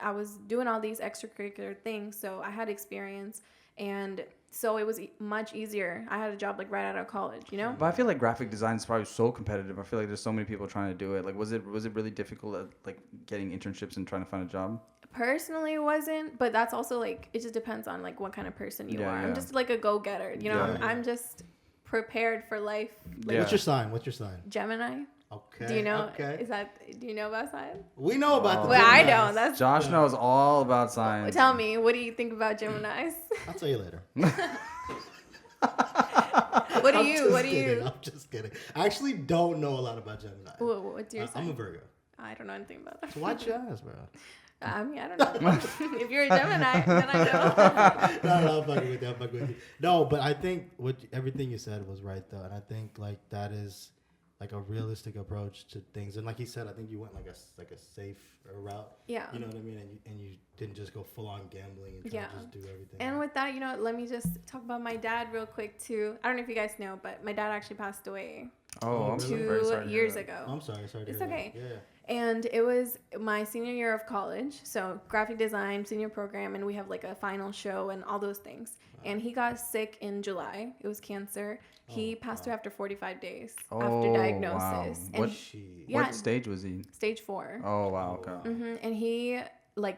I was doing all these extracurricular things. So I had experience and so it was much easier. I had a job like right out of college, But I feel like graphic design is probably so competitive. I feel like there's so many people trying to do it. Like was it really difficult at like getting internships and trying to find a job? Personally, it wasn't, but that's also like it just depends on like what kind of person you are. I'm just like a go-getter, I'm just prepared for life. Like, What's your sign? Gemini. Okay. Do you know? Okay. Do you know about signs? We know about the. Well, I don't. That's Josh knows all about signs. Tell me, what do you think about Geminis? I'll tell you later. What do you? I'm just kidding. I actually don't know a lot about Gemini. What's your sign? I'm a Virgo. I don't know anything about that. So why'd you ask, bro? I mean, I don't know. If you're a Gemini, then I know. No, I'm fucking with you. No, but I think everything you said was right though, and I think like that is like a realistic approach to things. And like he said, I think you went like a safe route. Yeah. You know what I mean? And you didn't just go full on gambling and try to just do everything. And with that, let me just talk about my dad real quick too. I don't know if you guys know, but my dad actually passed away. Oh, 2 years ago. I'm sorry. It's okay. Yeah. And it was my senior year of college, so graphic design, senior program, and we have like a final show and all those things. Wow. And he got sick in July. It was cancer. He passed away after 45 days after diagnosis. Wow. What stage was he? Stage 4. Oh, wow. Okay. And he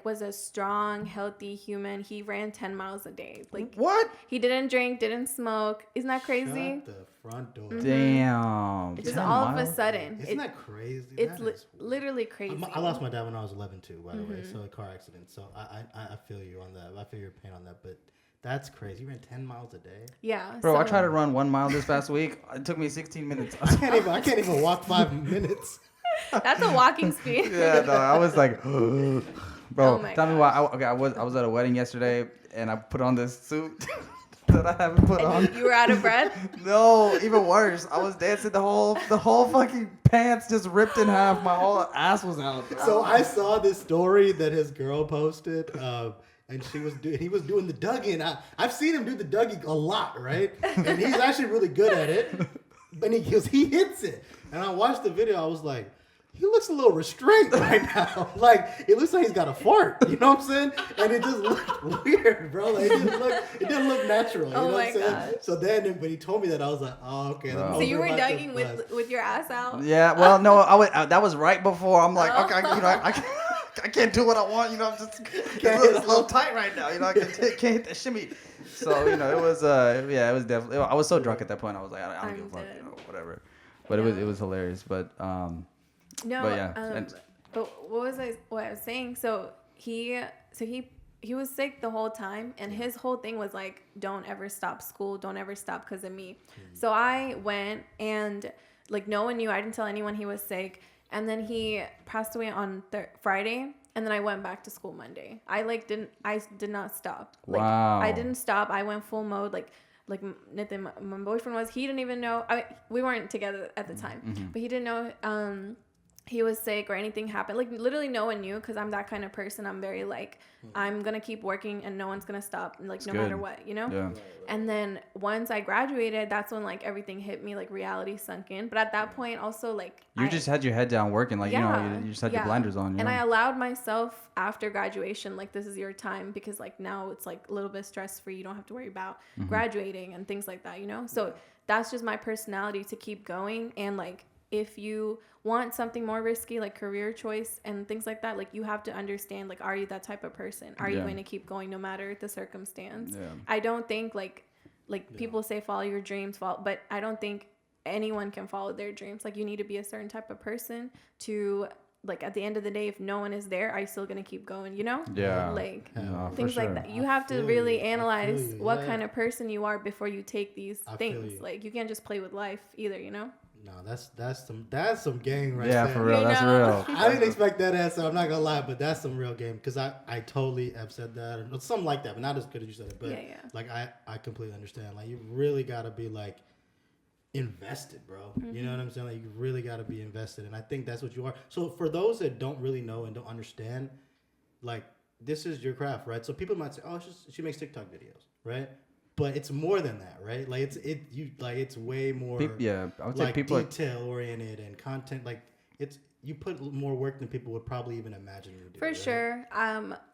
was a strong, healthy human. He ran 10 miles a day. What? He didn't drink, didn't smoke. Isn't that crazy? Shut the front door. Damn. It's just all of a sudden. Isn't that crazy? It's literally crazy. I lost my dad when I was 11 too, by the way. So a car accident. So I feel you on that. I feel your pain on that. But That's crazy. You ran 10 miles a day? Yeah. Bro, I so- tried to run 1 mile this past week. It took me 16 minutes. I can't even walk 5 minutes. That's a walking speed. Yeah, no, I was like, bro. Oh my Tell me why. I was at a wedding yesterday, and I put on this suit that I haven't put on. And you were out of breath? No, even worse. I was dancing the whole fucking pants just ripped in half. My whole ass was out. So I saw this story that his girl posted, and he was doing the Dougie, and I've seen him do the Dougie a lot, right? And he's actually really good at it. And he hits it, and I watched the video. I was like, he looks a little restrained right now. Like, it looks like he's got a fart. You know what I'm saying? And it just looked weird, bro. Like, it didn't look natural. You know what I'm saying? gosh. So then when he told me that, I was like, oh, okay. Wow. So you were dugging with your ass out? Yeah, well, no, that was right before. I'm like, Oh. okay, I can't do what I want. I'm just it's a little tight right now. I can't hit the shimmy. So it was it was definitely. I was so drunk at that point. I was like, I don't give a fuck, dead. whatever. But it was hilarious. But No, But yeah, but what I was saying? So he was sick the whole time, and his whole thing was like, don't ever stop school, don't ever stop because of me. So I went, and like no one knew. I didn't tell anyone he was sick, and then he passed away on Friday, and then I went back to school Monday. I did not stop. Like, Wow. I didn't stop. I went full mode. Like Nathan, my boyfriend was. He didn't even know. We weren't together at the time, but he didn't know. He was sick or anything happened. Like literally no one knew, because I'm that kind of person. I'm very like, I'm gonna keep working and no one's gonna stop, like no matter what, you know? yeah. And then once I graduated, that's when like everything hit me, like reality sunk in. But at that point also like You just had your head down working, like Yeah, you just had your yeah. blinders on. And I allowed myself after graduation, like this is your time, because like now it's like a little bit stress free. You don't have to worry about graduating and things like that, you know? So that's just my personality to keep going. And like, if you want something more risky, like career choice and things like that, like you have to understand, like, are you that type of person? Are you going to keep going no matter the circumstance? Yeah. I don't think like people say follow your dreams, but I don't think anyone can follow their dreams. Like you need to be a certain type of person to, like, at the end of the day, if no one is there, are you still going to keep going, you know? Yeah. Like Yeah, for things sure. like that. You have to feel really you. I analyze feel you. what Yeah. kind of person you are before you take these I feel things. you. Like you can't just play with life either, you know? No, that's some game right Yeah, there. for real. You That's know? real. I didn't expect that answer. I'm not gonna lie, but that's some real game, because I totally have said that, or something like that, but not as good as you said it. But Yeah. like I completely understand. Like you really gotta be like invested, bro. You know what I'm saying? Like you really gotta be invested, and I think that's what you are. So for those that don't really know and don't understand, like this is your craft, right? So people might say, oh, she makes TikTok videos, right? But it's more than that, right? Like it's way more. Yeah, I would say Like people. detail oriented and content, like you put more work than people would probably even imagine you do. For right? sure.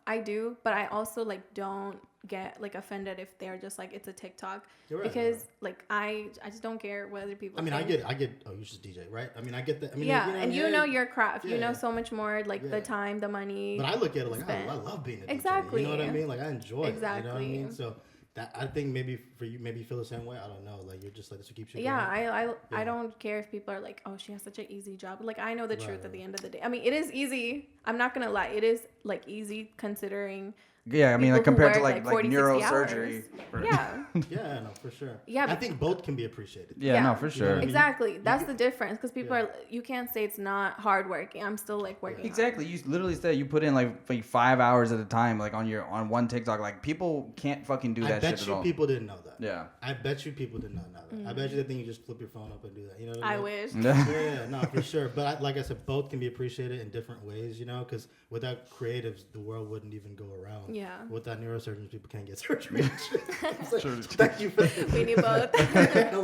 I do, but I also like don't get like offended if they're just like it's a TikTok, You're right, because like I just don't care what other people I mean, think. I get. Oh, you should DJ, right? I mean, I get that. I mean, Yeah, what and I you mean? know your craft. You Yeah. know so much more, like Yeah. the time, the money. But I look at it like spent. I love being a DJ. Exactly. You know what I mean? Like I enjoy it. You know what I Exactly. mean? So that I think maybe for you, maybe you feel the same way. I don't know. Like you're just like this keeps you. Yeah, going. I Yeah. don't care if people are like, oh, she has such an easy job. Like I know the truth Right. at the end of the day. I mean, it is easy. I'm not gonna lie. It is like easy considering. Yeah, I mean, people like compared who to work, like 40, 60 neurosurgery. hours. Yeah. Yeah, no, for sure. Yeah, I think both can be appreciated. Yeah, Yeah. no, for You know sure. what I mean? Exactly. That's can- the difference, because people Yeah. are. You can't say it's not hard working. I'm still like working. hard. Exactly. You literally said you put in like 5 hours at a time, like on one TikTok. Like people can't fucking do I that bet shit you at all. people didn't know that. Yeah. I bet you people did not know that. I bet you they think you just flip your phone up and do that. You know what I I mean? wish. Yeah, no, for sure. But like I said, both can be appreciated in different ways, you know, because without creatives, the world wouldn't even go around. Yeah. Without neurosurgeons, people can't get surgery. and shit. So, True. thank you for We need both.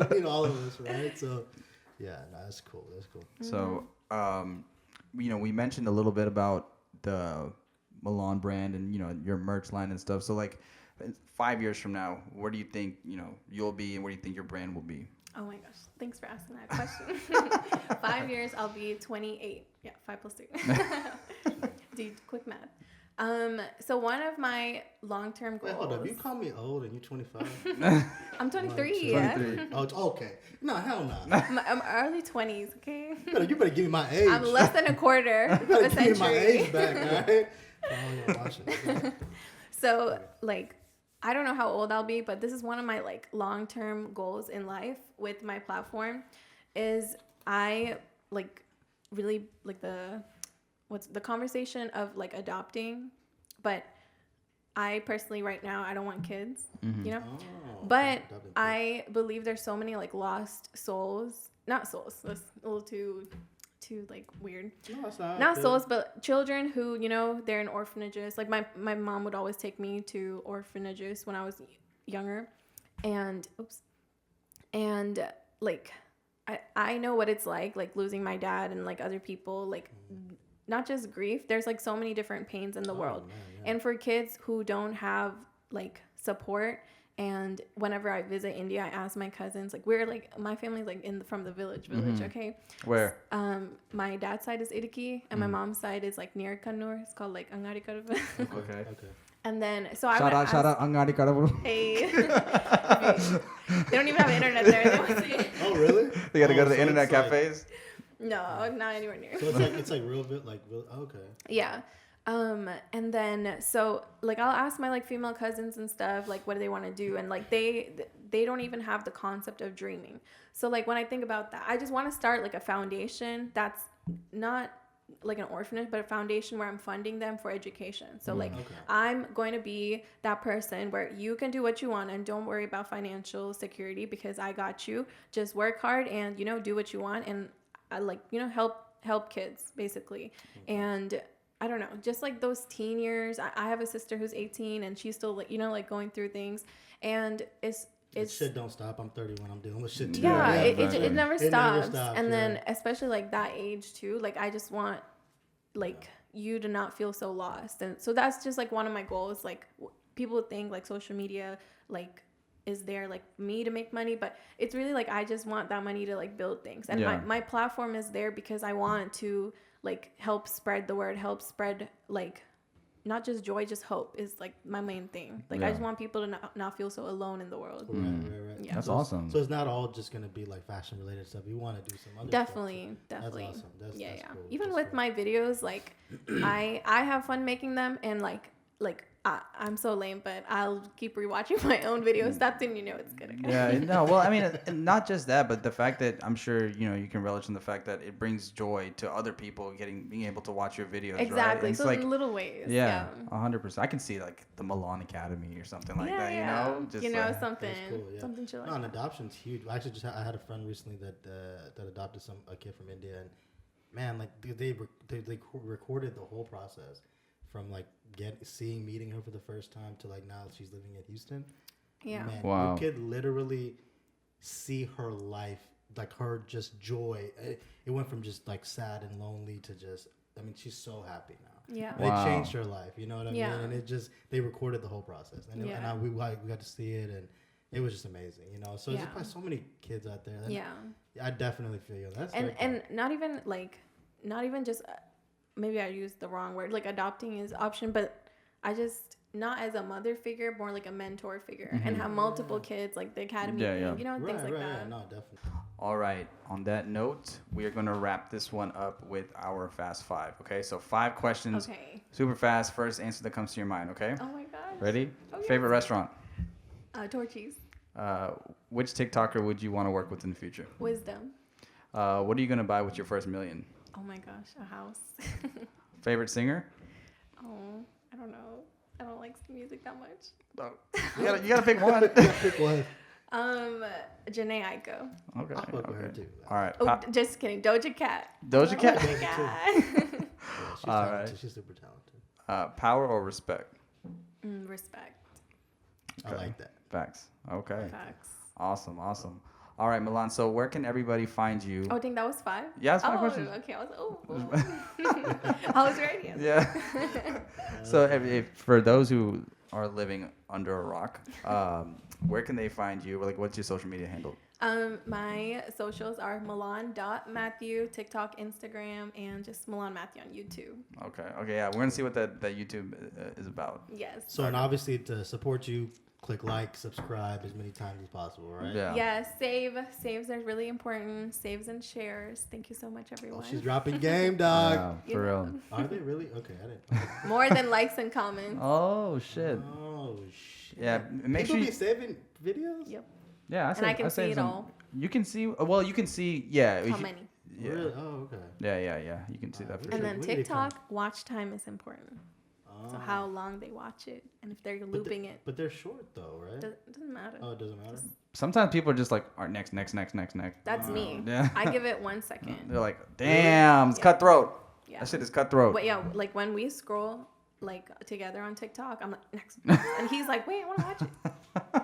we need all of us, right? So, yeah, no, that's cool. That's cool. So, we mentioned a little bit about the Milan brand and your merch line and stuff. So, like, 5 years from now, where do you think you'll be, and where do you think your brand will be? Oh my gosh! Thanks for asking that question. 5 years, I'll be 28. Yeah, 5 plus 3. Dude, quick math. So one of my long-term goals. Wait, hold up. You call me old and you're 25? I'm 23. 23. Yeah. Oh, it's okay. No, hell no. I'm early 20s. Okay. You better give me my age. I'm less than a quarter of You a better give me my century. age back, all right? Oh, yeah, watch it. So like, I don't know how old I'll be, but this is one of my like long-term goals in life with my platform is I like really like the conversation of like adopting, but I personally right now I don't want kids, you know? Oh, But adopting. I believe there's so many like lost souls, not souls, that's a little too like weird. No, it's not. Not Good. souls, but children who, you know, they're in orphanages. Like my mom would always take me to orphanages when I was younger. And like I know what it's like losing my dad and like other people, like not just grief. There's like so many different pains in the world. Man, yeah. And for kids who don't have like support, and whenever I visit India, I ask my cousins, like we're like my family's like from the village, okay? Where? My dad's side is Idiki, and my mom's side is like near Kannur. It's called like Angari Karva. Okay. Okay. And then so I Shout would out, shout out, Angari Karabu. Hey, they don't even have internet there. They want to see it. Oh, really? They got to go to Oh, the so internet it's like- cafes. No, not anywhere near. So it's like real bit like real. Okay. Yeah. And then so like I'll ask my like female cousins and stuff like what do they want to do, and like they don't even have the concept of dreaming. So like when I think about that, I just want to start like a foundation that's not like an orphanage, but a foundation where I'm funding them for education. So like Okay. I'm going to be that person where you can do what you want and don't worry about financial security because I got you. Just work hard and, you know, do what you want, and I like, you know, help kids basically. And I don't know, just like those teen years. I have a sister who's 18 and she's still like, you know, like going through things, and it's Shit don't stop. I'm 31. I'm dealing with shit too. yeah, Yeah, it exactly. never It never stops. stops, And yeah. then especially like that age too, like I just want like you to not feel so lost. And so that's just like one of my goals. Like people think like social media like is there like me to make money, but it's really like I just want that money to like build things. And Yeah. my platform is there because I want to like help spread the word, help spread like not just joy, just hope is like my main thing. Like I Yeah. just want people to not feel so alone in the world. Right. Yeah. That's So awesome. So it's not all just gonna be like fashion related stuff. You want to do some other Definitely. stuff. That's awesome. That's yeah. cool. Even That's with cool. my videos, like I have fun making them, and like I'm so lame, but I'll keep rewatching my own videos. That's when you know it's good. Okay? Yeah, no, well, I mean, and not just that, but the fact that I'm sure, you know, you can relish in the fact that it brings joy to other people being able to watch your videos, right? Exactly. And So in little ways. yeah, 100%. I can see like the Milan Academy or something like that, you know? Just you know, like, something, That's cool, yeah. something chill. No, and adoption's huge. I actually I had a friend recently that adopted a kid from India, and man, like they recorded the whole process from like meeting her for the first time to like now she's living in Houston. Yeah. Man, Wow. you could literally see her life, like her just joy. It went from just like sad and lonely to just, I mean, she's so happy now. Yeah. And Wow. it changed her life, you know what I Yeah. mean? And it just, they recorded the whole process. And, Yeah. we got to see it, and it was just amazing, you know? So there's Yeah. probably so many kids out there. That, Yeah. I definitely feel you. That's And very cool. not even just maybe I used the wrong word. Like adopting is option, but I just not as a mother figure, more like a mentor figure, and have multiple kids, like the academy, Yeah, thing, yeah. you know, things like that. Yeah, no, definitely. All right. On that note, we are going to wrap this one up with our Fast Five. Okay. So 5 questions. Okay. Super fast. First answer that comes to your mind. Okay. Oh my gosh. Ready? Oh, yes. Favorite restaurant? Torchies. Which TikToker would you want to work with in the future? Wisdom. What are you going to buy with your first $1 million? Oh my gosh, a house. Favorite singer? Oh, I don't know. I don't like music that much. Oh, you gotta pick one. Pick one. Janae Aiko. Okay. I'll fuck with her Okay. too. All right. Oh, just kidding. Doja Cat. Doja Cat? Doja Cat. Yeah, she's All talented. right. She's super talented. Power or respect? Respect. I like that. Facts. Okay. Facts. Awesome. All right, Milan. So where can everybody find you? Oh, I think that was 5? Yeah, that's 5 oh, questions. Okay, I was I was ready. Yeah. So if for those who are living under a rock, where can they find you? Like, what's your social media handle? My socials are Milan.Mathew, TikTok, Instagram, and just Milan Mathew on YouTube. Okay. Yeah. We're gonna see what that YouTube is about. Yes. So, and obviously to support you, click like, subscribe as many times as possible, right? Yeah. Yes, saves are really important. Saves and shares. Thank you so much, everyone. Oh, she's dropping game, dog. Yeah, You for know. real. Are they really? Okay, I didn't. More than likes and comments. Oh shit. Oh shit. Yeah, make People sure. be saving videos. Yep. Yeah, And I can see saved it some- all. You can see. Well, you can see. Yeah. How many? Yeah. Really? Oh, okay. Yeah. You can see that for And And sure. then We need to TikTok watch time is important. So Oh. how long they watch it, and if they're looping it, But they're short though, right? doesn't matter. Oh, it doesn't matter. Sometimes people are just like, "All right, next." That's me. Yeah. I give it 1 second. They're like, "Damn, it's Yeah. cutthroat." Yeah. That shit is cutthroat. But yeah, like when we scroll like together on TikTok, I'm like next, and he's like, wait, I want to watch it.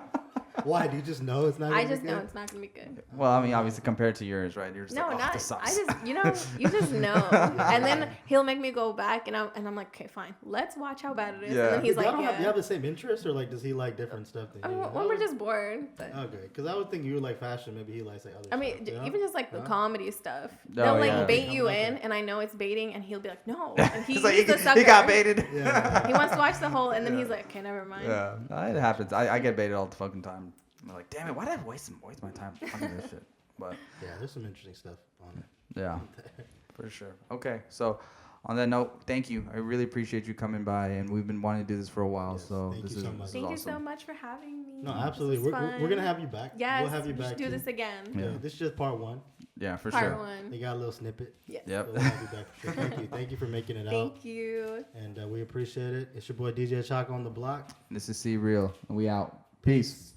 Why? Do you just know it's not? I gonna just be know good? it's not gonna be good. Well, I mean, obviously compared to yours, right? You're just No, like, oh, not. this sucks. I just, you just know. And then he'll make me go back, and I'm like, okay, fine, let's watch how bad it is. Yeah. And then he's Y'all like, don't yeah. have, you have the same interests, or like does he like different stuff than I you? mean, when we're just bored. But, Okay, because I would think you would like fashion. Maybe he likes like other. I mean, stuff, you know? even just like the No? comedy stuff. Oh, They'll like yeah. bait you Okay. in, and I know it's baiting, and he'll be like, no. And He's like, he's the sucker. he got baited. Yeah. He wants to watch the whole, and then he's like, okay, never mind. Yeah, it happens. I get baited all the fucking time. I'm like, damn it, why did I waste my time fucking this shit? But Yeah, there's some interesting stuff on it. yeah, for sure. Okay, so on that note, thank you. I really appreciate you coming by, and we've been wanting to do this for a while. Yes, So thank this you is so much. this is Thank you awesome. so much for having me. No, This absolutely. was We're gonna fun. have you back. Yes, we'll have you we back. should do too. this again. Yeah. Yeah, this is just part one. Yeah, for Part sure. one. They got a little snippet. Yes. Yep. So we'll have you back for sure. Thank you. Thank you for making it out. Thank you. And we appreciate it. It's your boy DJ Chalk on the block. This is C Real, and we out. Peace.